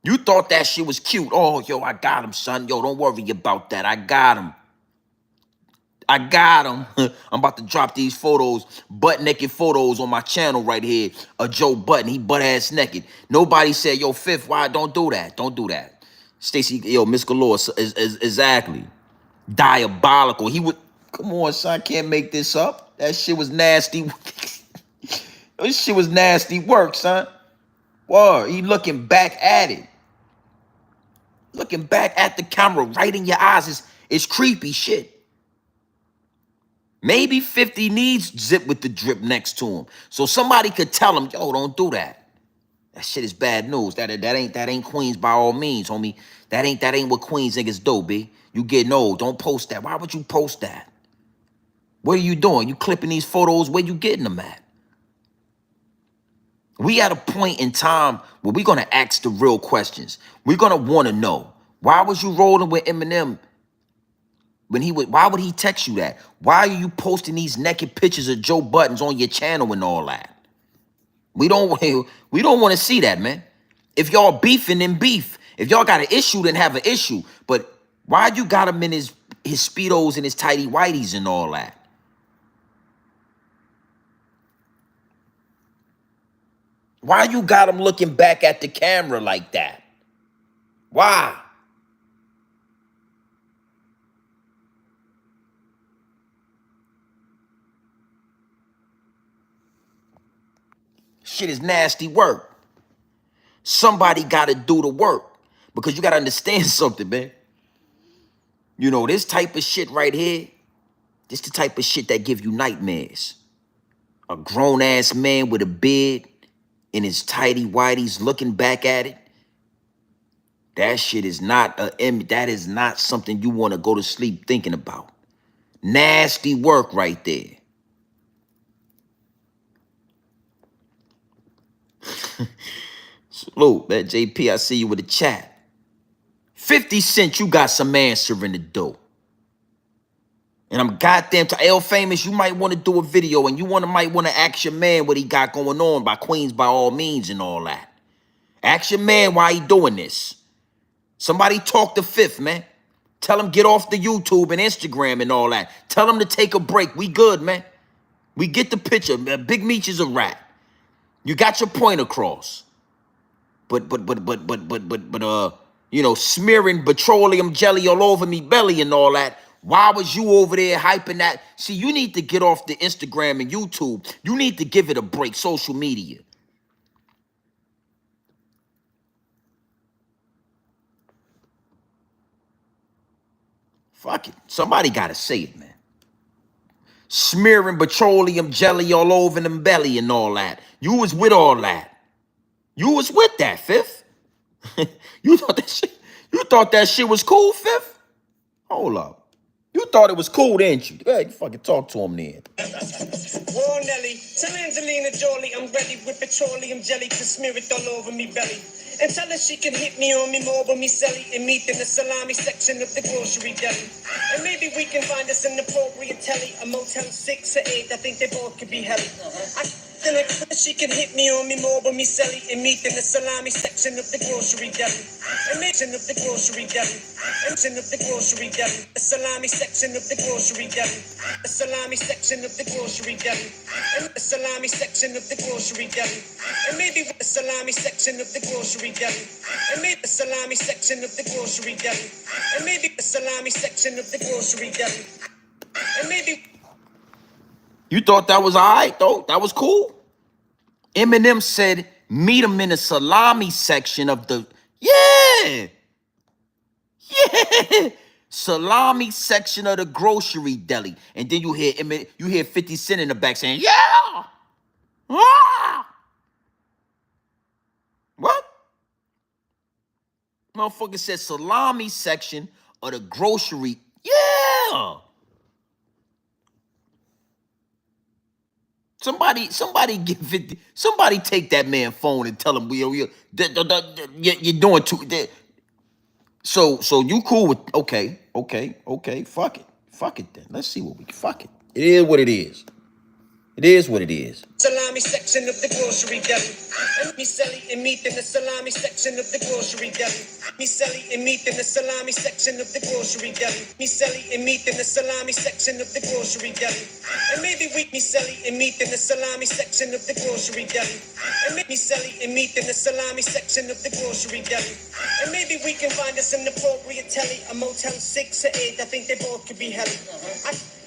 A: You thought that shit was cute. Oh, yo, I got him, son. Yo, don't worry about that. I got him. I got him. I'm about to drop these photos, butt naked photos on my channel right here. Joe Button, he butt ass naked. Nobody said, yo, Fifth, why? Don't do that. Don't do that. Stacy, yo, Miss Galore, is exactly. Diabolical. He would, come on, son, I can't make this up. That shit was nasty. This shit was nasty work, son. Word, he looking back at it. Looking back at the camera, right in your eyes. It's creepy shit. Maybe 50 needs Zip with the drip next to him. So somebody could tell him, yo, don't do that. That shit is bad news. That ain't Queens by all means, homie. That ain't what Queens niggas do, B. You getting old. Don't post that. Why would you post that? What are you doing? You clipping these photos? Where you getting them at? We at a point in time where we're gonna ask the real questions. We're gonna wanna know, why was you rolling with Eminem when he would, why would he text you that? Why are you posting these naked pictures of Joe Buttons on your channel and all that? We don't want to see that, man. If y'all beefing, then beef. If y'all got an issue, then have an issue. But why you got him in his Speedos and his tighty whities and all that? Why you got him looking back at the camera like that? Why? Shit is nasty work. Somebody got to do the work, because you got to understand something, man. You know, this type of shit right here, this the type of shit that give you nightmares. A grown-ass man with a beard in his tighty whities looking back at it. That shit is not that is not something you want to go to sleep thinking about. Nasty work right there. Salute, man. JP, I see you with the chat. 50 Cent, you got some answer in the dough. And I'm goddamn L Famous, you might want to do a video and you might want to ask your man what he got going on by Queens by all means and all that. Ask your man why he doing this. Somebody talk to Fifth, man. Tell him get off the YouTube and Instagram and all that. Tell him to take a break. We good, man. We get the picture. Big Meech is a rat. You got your point across. But you know, smearing petroleum jelly all over me belly and all that. Why was you over there hyping that? See, you need to get off the Instagram and YouTube. You need to give it a break, social media. Fuck it. Somebody got to say it, man. Smearing petroleum jelly all over them belly and all that. You was with all that. You was with that, Fifth. You thought that shit was cool, Fifth? Hold up. You thought it was cool, didn't you? Go ahead, you fucking talk to him then.
C: Whoa, Nelly, tell Angelina Jolie I'm ready with petroleum jelly to smear it all over me belly. And tell her she can hit me on me more me selly and meet in the salami section of the grocery deli. And maybe we can find us an appropriate telly, a Motel 6 or 8. I think they both could be helly. Then she can hit me on me more me selly and meet in the salami section of the grocery deli. And mention of the grocery deli. And of the grocery deli. The salami section of the grocery deli. The salami section of the grocery deli. And the salami section of the grocery deli. And maybe the salami section of the grocery deli. And maybe the salami section of the grocery deli. And maybe the salami section of the grocery deli. And maybe.
A: You thought that was all right, though? That was cool? Eminem said, meet him in the salami section of the... Yeah! Yeah! Salami section of the grocery deli. And then you hear 50 Cent in the back saying, yeah! Ah! What? Motherfucker said salami section of the grocery. Yeah! Somebody give 50. Somebody take that man phone and tell him you're doing too. So you cool with okay. Fuck it then. Let's see what we fuck it. It is what it is. It is what it is.
C: Salami section of the grocery deli. And me selling and meat in the salami section of the grocery deli. Me selling and meat in the salami section of the grocery deli. Me selling and meat in the salami section of the grocery deli. And maybe we me selling and meat in the salami section of the grocery deli. And maybe selling and meat in the salami section of the grocery deli. And maybe we can find us an appropriate telly, a Motel 6 or 8. I think they both could be helly.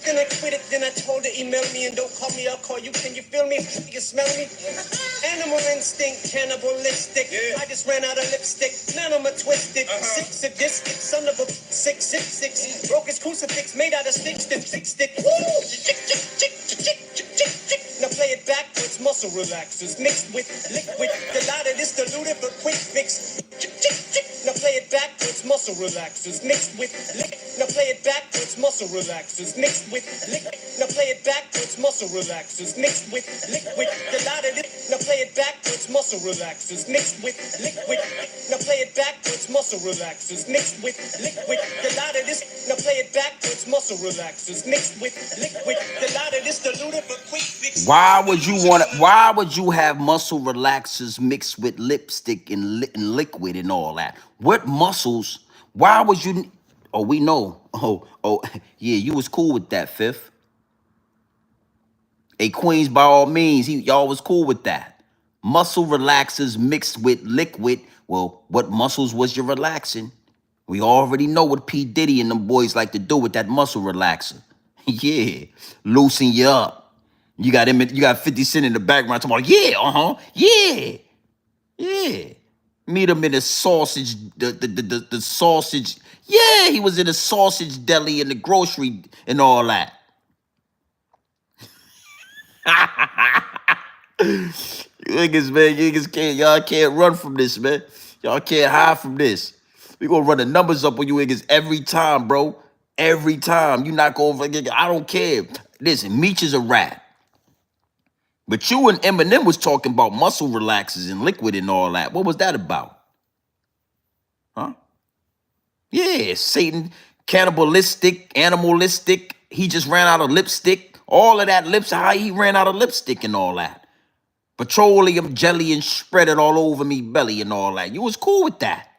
C: Then I quit it, then I told her, email me and don't call me, I'll call you. Can you feel me? You smell me? Animal instinct, cannibalistic. I just ran out of lipstick, none of them are twisted. Six sadistic, son of a 666. Broke his crucifix, made out of stick. Now play it backwards, muscle relaxers mixed with liquid. The lot of this diluted but quick fix. Now play it backwards, muscle relaxers mixed with liquid. Now play it backwards, muscle relaxers mixed with liquid. Now play it backwards, muscle relaxers mixed with liquid. The lot of this. Now play it backwards, muscle relaxers mixed with liquid. Now play it backwards, muscle relaxers mixed with liquid. The lot of this. Now play it backwards, muscle relaxers mixed with liquid. The lot of this diluted but quick fix.
A: Why would you have muscle relaxers mixed with lipstick and liquid and all that? What muscles? Why would you? Oh, we know. Oh, yeah, you was cool with that, Fifth. Hey, Queens, by all means, y'all was cool with that. Muscle relaxers mixed with liquid. Well, what muscles was you relaxing? We already know what P. Diddy and them boys like to do with that muscle relaxer. Yeah, loosen you up. You got him. You got 50 Cent in the background talking about, yeah. Meet him in the sausage, the sausage. Yeah, he was in a sausage deli in the grocery and all that. You niggas, man, y'all can't run from this, man. Y'all can't hide from this. We gonna run the numbers up on you niggas every time, bro. Every time. You not gonna, I don't care. Listen, Meech is a rat. But you and Eminem was talking about muscle relaxers and liquid and all that. What was that about? Huh? Yeah, Satan, cannibalistic, animalistic. He just ran out of lipstick. All of that how he ran out of lipstick and all that. Petroleum jelly and spread it all over me belly and all that. You was cool with that.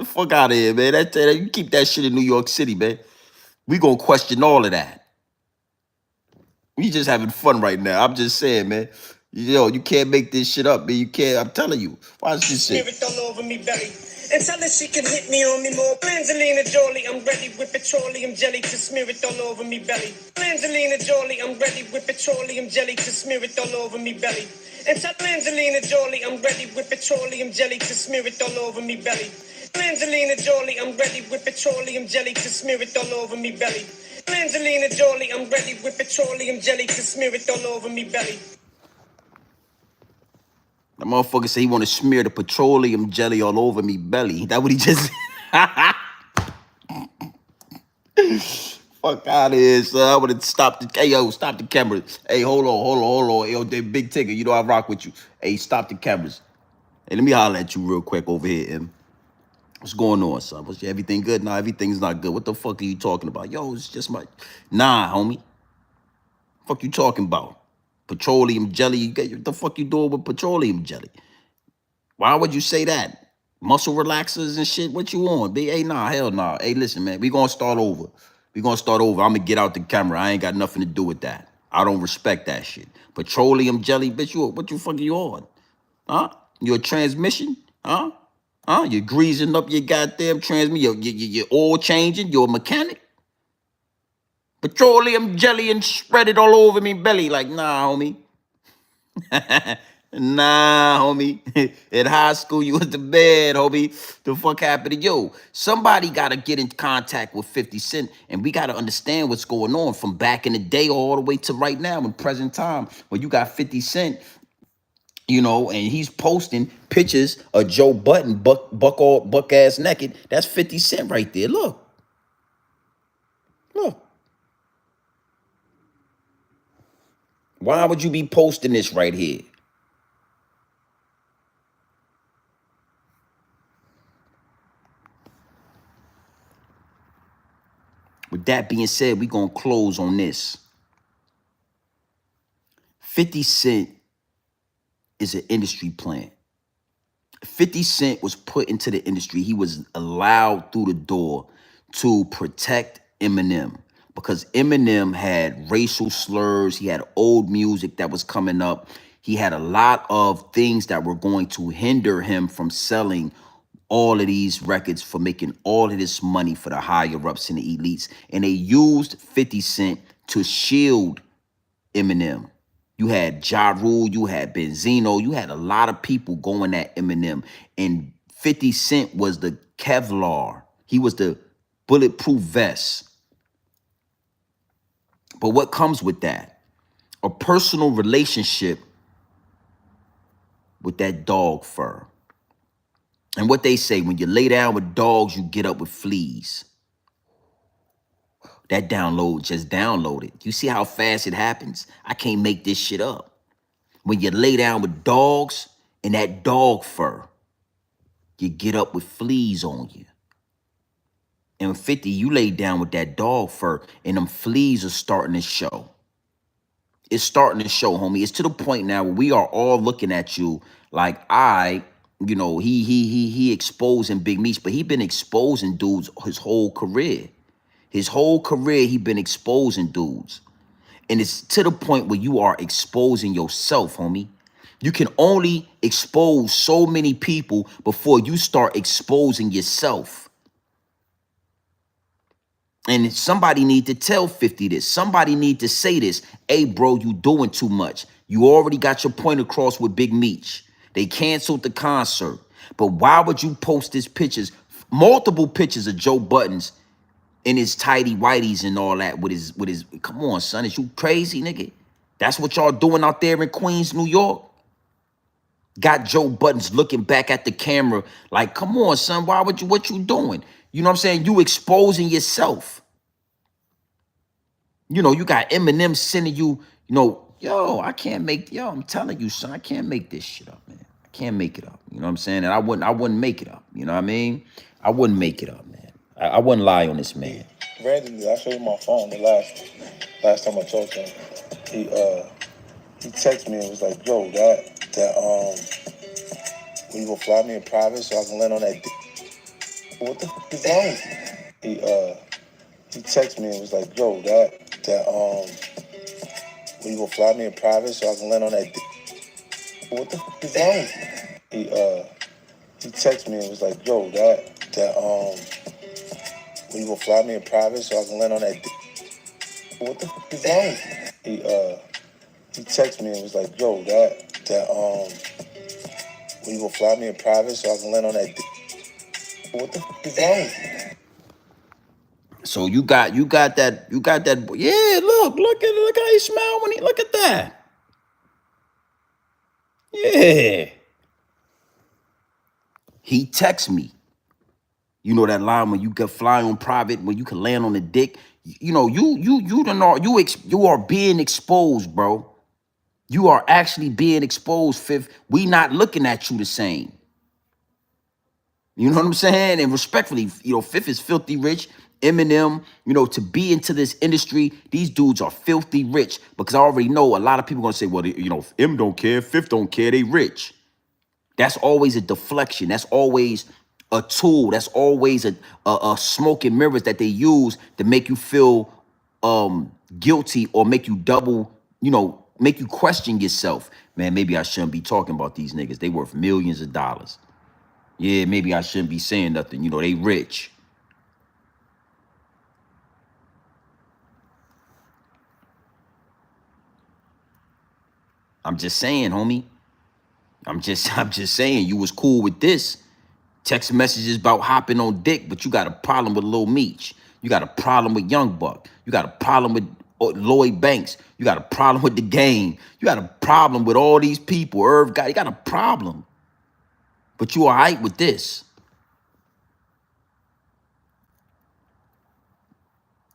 A: Fuck out of here, man. You keep that shit in New York City, man. We gonna question all of that. We just having fun right now. I'm just saying, man. Yo, you can't make this shit up, man. You can't. I'm telling you. Watch this shit.
C: Spirit all over me belly. And tell her she can hit me on me more. Angelina Jolie, I'm ready with petroleum jelly to smear it all over me belly. Angelina Jolie, I'm ready with petroleum jelly to smear it all over me belly. And tell Angelina Jolie, I'm ready with petroleum jelly to smear it all over me belly. Angelina Jolie, I'm ready with petroleum jelly to smear it all over me belly. Angelina Jolie, I'm ready with petroleum jelly to smear it all over me belly.
A: The motherfucker say he want to smear the petroleum jelly all over me belly. That what he just... Fuck out of here, son. I would have stopped the... Hey, yo, stop the cameras. Hey, hold on. Yo, they Big Tigger, you know I rock with you. Hey, stop the cameras. Hey, let me holler at you real quick over here, Em. What's going on, son? Everything good? Nah, everything's not good. What the fuck are you talking about? Yo, it's just my... Nah, homie. Fuck you talking about? Petroleum jelly? What the fuck you doing with petroleum jelly? Why would you say that? Muscle relaxers and shit? What you on? Hey, nah, hell nah. Hey, listen, man. We gonna start over. I'm gonna get out the camera. I ain't got nothing to do with that. I don't respect that shit. Petroleum jelly, bitch, what you fucking you on? Huh? Your transmission? Huh? You're greasing up your goddamn transmission. Your oil changing. You're a mechanic. Petroleum jelly and spread it all over me belly. Like, nah, homie. Nah, homie. In high school, you was the man, homie. The fuck happened to you? Somebody got to get in contact with 50 Cent, and we got to understand what's going on from back in the day all the way to right now in present time, when you got 50 Cent, you know, and he's posting pictures of Joe Budden buck ass naked. That's 50 Cent right there. Look. Why would you be posting this right here? With that being said, we gonna close on this. 50 Cent is an industry plant. 50 Cent was put into the industry. He was allowed through the door to protect Eminem because Eminem had racial slurs. He had old music that was coming up. He had a lot of things that were going to hinder him from selling all of these records, for making all of this money for the higher ups and the elites. And they used 50 Cent to shield Eminem. You had Ja Rule, you had Benzino, you had a lot of people going at Eminem. And 50 Cent was the Kevlar. He was the bulletproof vest. But what comes with that? A personal relationship with that dog fur. And what they say, when you lay down with dogs, you get up with fleas. That download just downloaded. You see how fast it happens? I can't make this shit up. When you lay down with dogs and that dog fur, you get up with fleas on you. And 50, you lay down with that dog fur and them fleas are starting to show. It's starting to show, homie. It's to the point now where we are all looking at you like, he exposing Big Meech, but he been exposing dudes his whole career. His whole career, he been exposing dudes. And it's to the point where you are exposing yourself, homie. You can only expose so many people before you start exposing yourself. And somebody need to tell 50 this. Somebody need to say this. Hey, bro, you doing too much. You already got your point across with Big Meech. They canceled the concert. But why would you post these pictures, multiple pictures of Joe Buttons in his tidy whities and all that with his, come on, son, is you crazy, nigga? That's what y'all doing out there in Queens, New York? Got Joe Buttons looking back at the camera like, come on, son, what you doing? You know what I'm saying? You exposing yourself. You know, you got Eminem sending you, yo, I'm telling you, son, I can't make this shit up, man. I can't make it up. You know what I'm saying? And I wouldn't make it up. You know what I mean? I wouldn't make it up, man. I wouldn't lie on this man.
B: Randomly, I showed you my phone the last time I talked to him. He texted me and was like, yo, will you go fly me in private so I can land on that dick? What the fuck is that? He texted me and was like, yo, will you go fly me in private so I can land on that dick? What the fuck is that? He texted me and was like, yo, will you go fly me in private so I can land on that dick? What the fuck is that? He texted me and was like, yo, will you go fly me in private so I can land on that dick? What the fuck is that?
A: So you got that, yeah, look how he smiled when look at that. Yeah. He texts me. You know that line when you can fly on private, when you can land on the dick. You know, you are being exposed, bro. You are actually being exposed, Fifth. We not looking at you the same. You know what I'm saying? And respectfully, Fifth is filthy rich. Eminem, to be into this industry, these dudes are filthy rich. Because I already know a lot of people gonna say, well, M don't care, Fifth don't care, they rich. That's always a deflection. That's always a tool. That's always a smoke and mirrors that they use to make you feel guilty or make you double, make you question yourself. Man, maybe I shouldn't be talking about these niggas. They worth millions of dollars. Yeah, maybe I shouldn't be saying nothing. They rich. I'm just saying, homie. I'm just saying, you was cool with this. Text messages about hopping on dick, but you got a problem with Lil Meech. You got a problem with Young Buck. You got a problem with Lloyd Banks. You got a problem with The Game. You got a problem with all these people. Irv got, you got a problem. But you all right with this.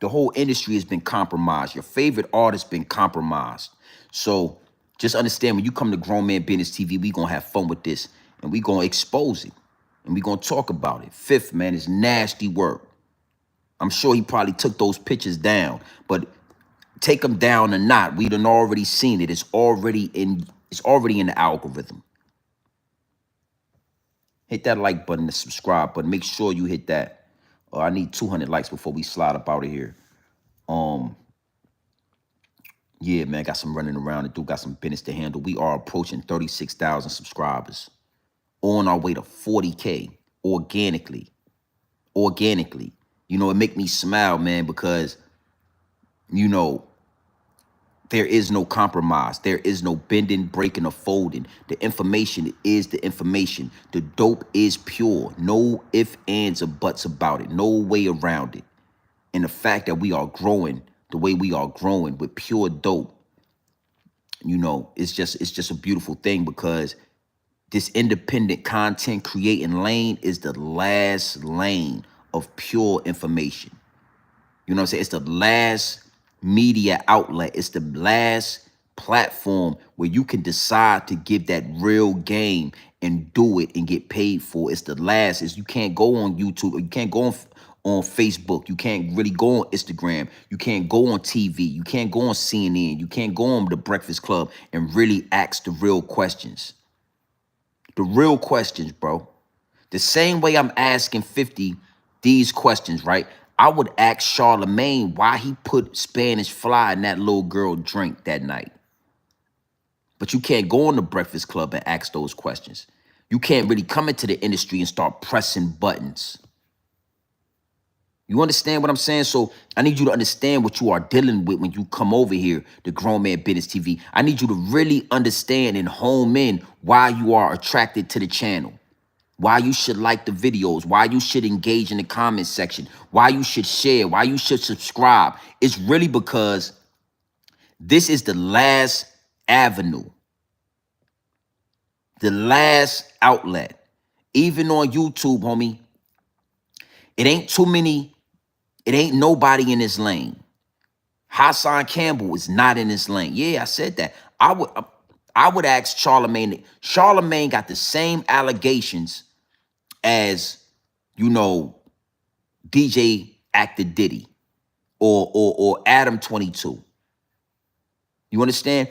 A: The whole industry has been compromised. Your favorite artist been compromised. So just understand, when you come to Grown Man Business TV, we going to have fun with this. And we going to expose it. And we going to talk about it. Fifth, man, is nasty work. I'm sure he probably took those pictures down, but take them down or not, we done already seen it. It's already in the algorithm. Hit that like button, the subscribe button. Make sure you hit that. I need 200 likes before we slide up out of here. Yeah, man, got some running around to do, got some business to handle. We are approaching 36,000 subscribers. On our way to 40K organically. Organically. You know, it make me smile, man, because, you know, there is no compromise. There is no bending, breaking, or folding. The information is the information. The dope is pure. No ifs, ands, or buts about it. No way around it. And the fact that we are growing the way we are growing with pure dope, you know, it's just a beautiful thing, because this independent content creating lane is the last lane of pure information. You know what I'm saying? It's the last media outlet. It's the last platform where you can decide to give that real game and do it and get paid for. It's the last. Is you can't go on YouTube, or you can't go on Facebook. You can't really go on Instagram. You can't go on TV. You can't go on CNN. You can't go on the Breakfast Club and really ask the real questions. The real questions, bro. The same way I'm asking 50 these questions, right? I would ask Charlemagne why he put Spanish fly in that little girl drink that night. But you can't go on the Breakfast Club and ask those questions. You can't really come into the industry and start pressing buttons. You understand what I'm saying? So I need you to understand what you are dealing with when you come over here to Grown Man Business TV. I need you to really understand and home in why you are attracted to the channel. Why you should like the videos, why you should engage in the comment section, why you should share, why you should subscribe. It's really because this is the last avenue, the last outlet. Even on YouTube, homie, it ain't nobody in this lane. Hassan Campbell is not in this lane. Yeah, I said that. I would ask Charlemagne. Charlemagne got the same allegations as, you know, DJ Actor Diddy or Adam 22. You understand?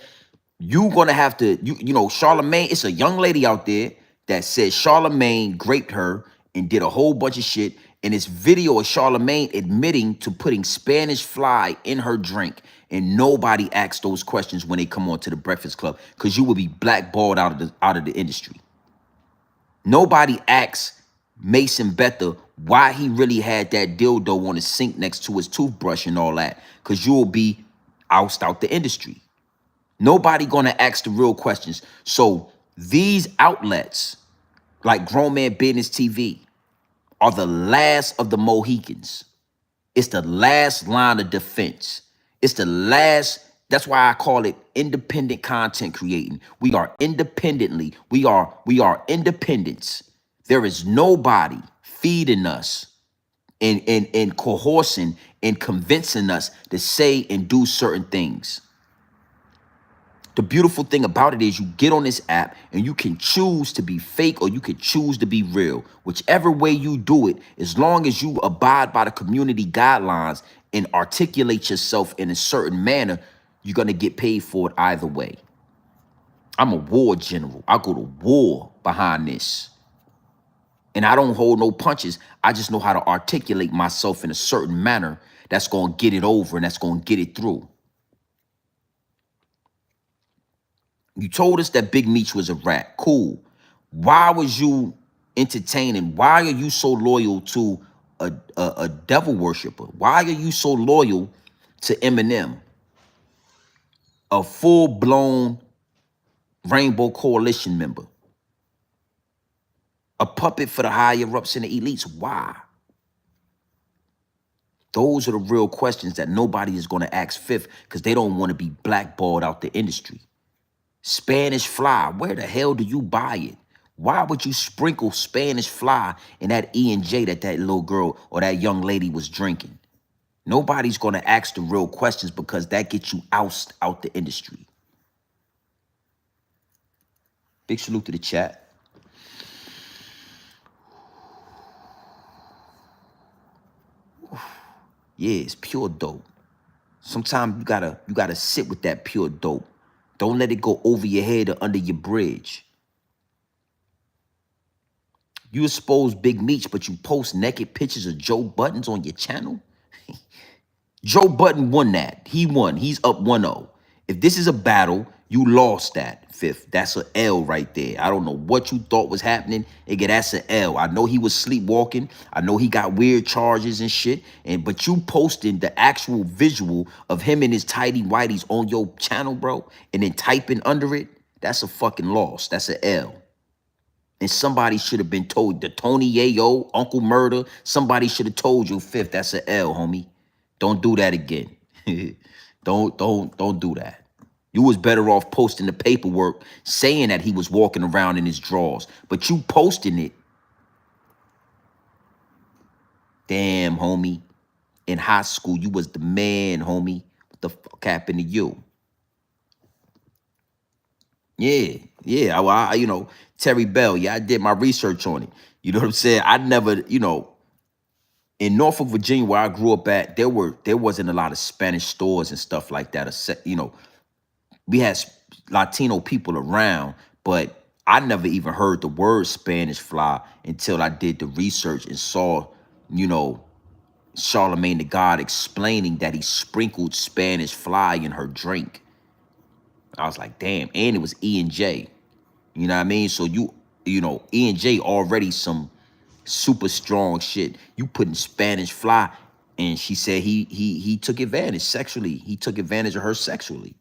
A: You gonna have to, you know, Charlemagne, it's a young lady out there that says Charlemagne raped her and did a whole bunch of shit. And this video of Charlemagne admitting to putting Spanish fly in her drink. And nobody asks those questions when they come on to the Breakfast Club, because you will be blackballed out of the industry. Nobody asks Mason Betha why he really had that dildo on the sink next to his toothbrush and all that, because you will be ousted out the industry. Nobody gonna ask the real questions. So these outlets like Grown Man Business TV are the last of the Mohicans. It's the last line of defense. It's the last. That's why I call it independent content creating. We are independently. We are independents. There is nobody feeding us and coercing and convincing us to say and do certain things. The beautiful thing about it is you get on this app and you can choose to be fake or you can choose to be real. Whichever way you do it, as long as you abide by the community guidelines and articulate yourself in a certain manner, you're going to get paid for it either way. I'm a war general. I go to war behind this. And I don't hold no punches. I just know how to articulate myself in a certain manner that's going to get it over and that's going to get it through. You told us that Big Meech was a rat. Cool. Why was you entertaining? Why are you so loyal to a devil worshiper? Why are you so loyal to Eminem, a full-blown Rainbow Coalition member, a puppet for the higher-ups and the elites? Why? Those are the real questions that nobody is going to ask fifth, because they don't want to be blackballed out the industry. Spanish fly, where the hell do you buy it? Why would you sprinkle Spanish fly in that E&J that little girl or that young lady was drinking? Nobody's going to ask the real questions, because that gets you ousted out the industry. Big salute to the chat. Yeah, it's pure dope. Sometimes you gotta sit with that pure dope. Don't let it go over your head or under your bridge. You expose Big Meech, but you post naked pictures of Joe Buttons on your channel? Joe Button won that. He won. He's up 1-0. If this is a battle, you lost that, Fifth. That's an L right there. I don't know what you thought was happening. Nigga, that's an L. I know he was sleepwalking. I know he got weird charges and shit. But you posting the actual visual of him and his tidy whities on your channel, bro, and then typing under it, that's a fucking loss. That's an L. And somebody should have been told, the Tony Yayo, Uncle Murder, somebody should have told you, Fifth, that's an L, homie. Don't do that again. Don't do that. You was better off posting the paperwork saying that he was walking around in his drawers. But you posting it, damn, homie. In high school, you was the man, homie. What the fuck happened to you? Yeah, you know, Terry Bell, yeah, I did my research on it. You know what I'm saying? I never, you know, in Norfolk, Virginia, where I grew up at, there wasn't a lot of Spanish stores and stuff like that. You know, we had Latino people around, but I never even heard the word Spanish fly until I did the research and saw, you know, Charlemagne the God explaining that he sprinkled Spanish fly in her drink. I was like, damn, and it was E&J. You know what I mean? So you know, E&J already some super strong shit. You putting Spanish fly, and she said he took advantage sexually. He took advantage of her sexually.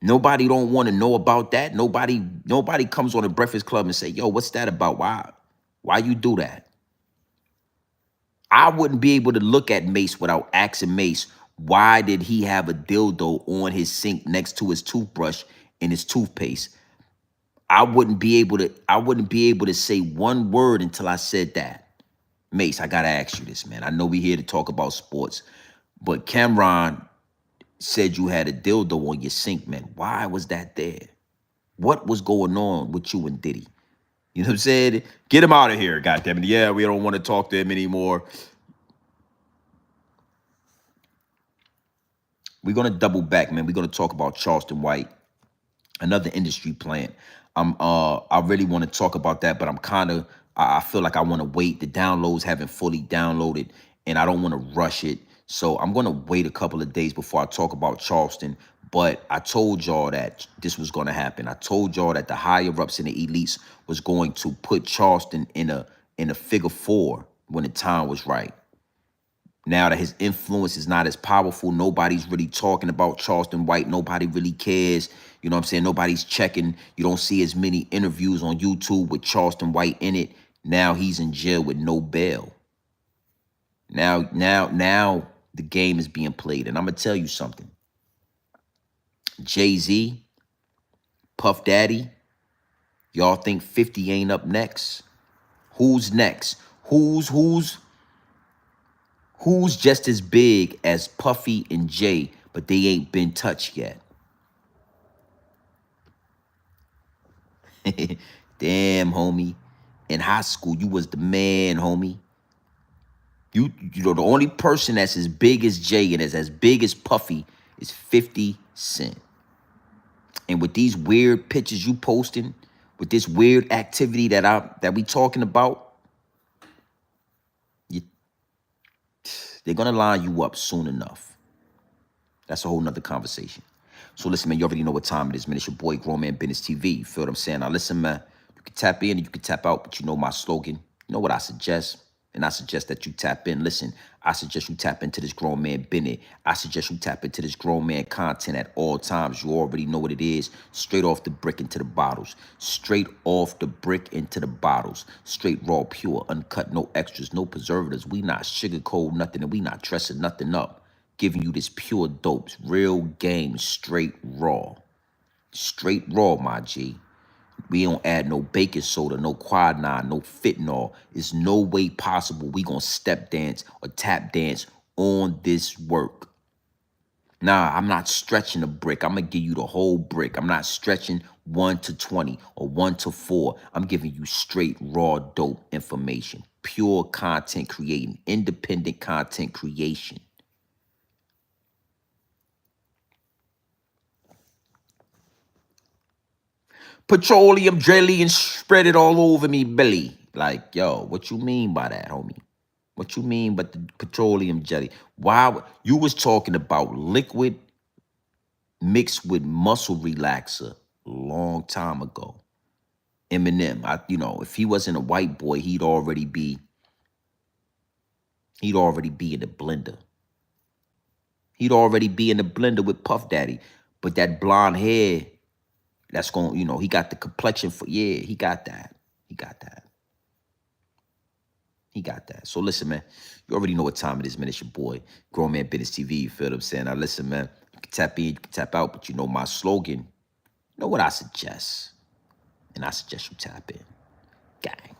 A: Nobody don't want to know about that. Nobody comes on the Breakfast Club and say, yo, what's that about? Why you do that? I wouldn't be able to look at Mace without asking Mace, why did he have a dildo on his sink next to his toothbrush and his toothpaste? I wouldn't be able to say one word until I said that. Mace, I gotta ask you this, man. I know we here to talk about sports, but Cameron said you had a dildo on your sink, man. Why was that there? What was going on with you and Diddy? You know what I'm saying? Get him out of here, goddammit. Yeah, we don't want to talk to him anymore. We're gonna double back, man. We're gonna talk about Charleston White, another industry plant. I really want to talk about that, but I feel like I want to wait. The downloads haven't fully downloaded, and I don't want to rush it. So I'm gonna wait a couple of days before I talk about Charleston. But I told y'all that this was gonna happen. I told y'all that the higher ups in the elites was going to put Charleston in a figure four when the time was right. Now that his influence is not as powerful, nobody's really talking about Charleston White. Nobody really cares. You know what I'm saying? Nobody's checking. You don't see as many interviews on YouTube with Charleston White in it. Now he's in jail with no bail. Now the game is being played. And I'm going to tell you something. Jay-Z, Puff Daddy, y'all think 50 ain't up next? Who's next? Who's just as big as Puffy and Jay, but they ain't been touched yet? Damn, homie. In high school, you was the man, homie. You know, the only person that's as big as Jay and is as big as Puffy is 50 Cent. And with these weird pictures you posting, with this weird activity that we talking about, they're gonna line you up soon enough. That's a whole nother conversation. So listen, man, you already know what time it is, man. It's your boy, Grown Man Business TV. You feel what I'm saying? Now listen, man, you can tap in and you can tap out, but you know my slogan. You know what I suggest? And I suggest that you tap in. Listen, I suggest you tap into this Grown Man Business. I suggest you tap into this grown man content at all times. You already know what it is. Straight off the brick into the bottles. Straight off the brick into the bottles. Straight raw, pure, uncut, no extras, no preservatives. We not sugarcoat nothing, and we not dressing nothing up. Giving you this pure dopes, real game, straight raw. Straight raw, my G. We don't add no baking soda, no quinine, no fentanyl. There's no way possible we gonna step dance or tap dance on this work. Nah, I'm not stretching a brick. I'm gonna give you the whole brick. I'm not stretching 1 to 20 or 1 to 4. I'm giving you straight, raw, dope information. Pure content creating, independent content creation. Petroleum jelly and spread it all over me belly. Like, yo, what you mean by that, homie? What you mean by the petroleum jelly? Why you was talking about liquid mixed with muscle relaxer a long time ago. Eminem, if he wasn't a white boy, he'd already be in the blender. He'd already be in the blender with Puff Daddy. But that blonde hair, that's going, he got the complexion for, yeah, he got that. He got that. He got that. So listen, man, you already know what time it is, man. It's your boy, Grown Man Business TV. You feel what I'm saying? Now listen, man, you can tap in, you can tap out, but you know my slogan. You know what I suggest? And I suggest you tap in. Gang.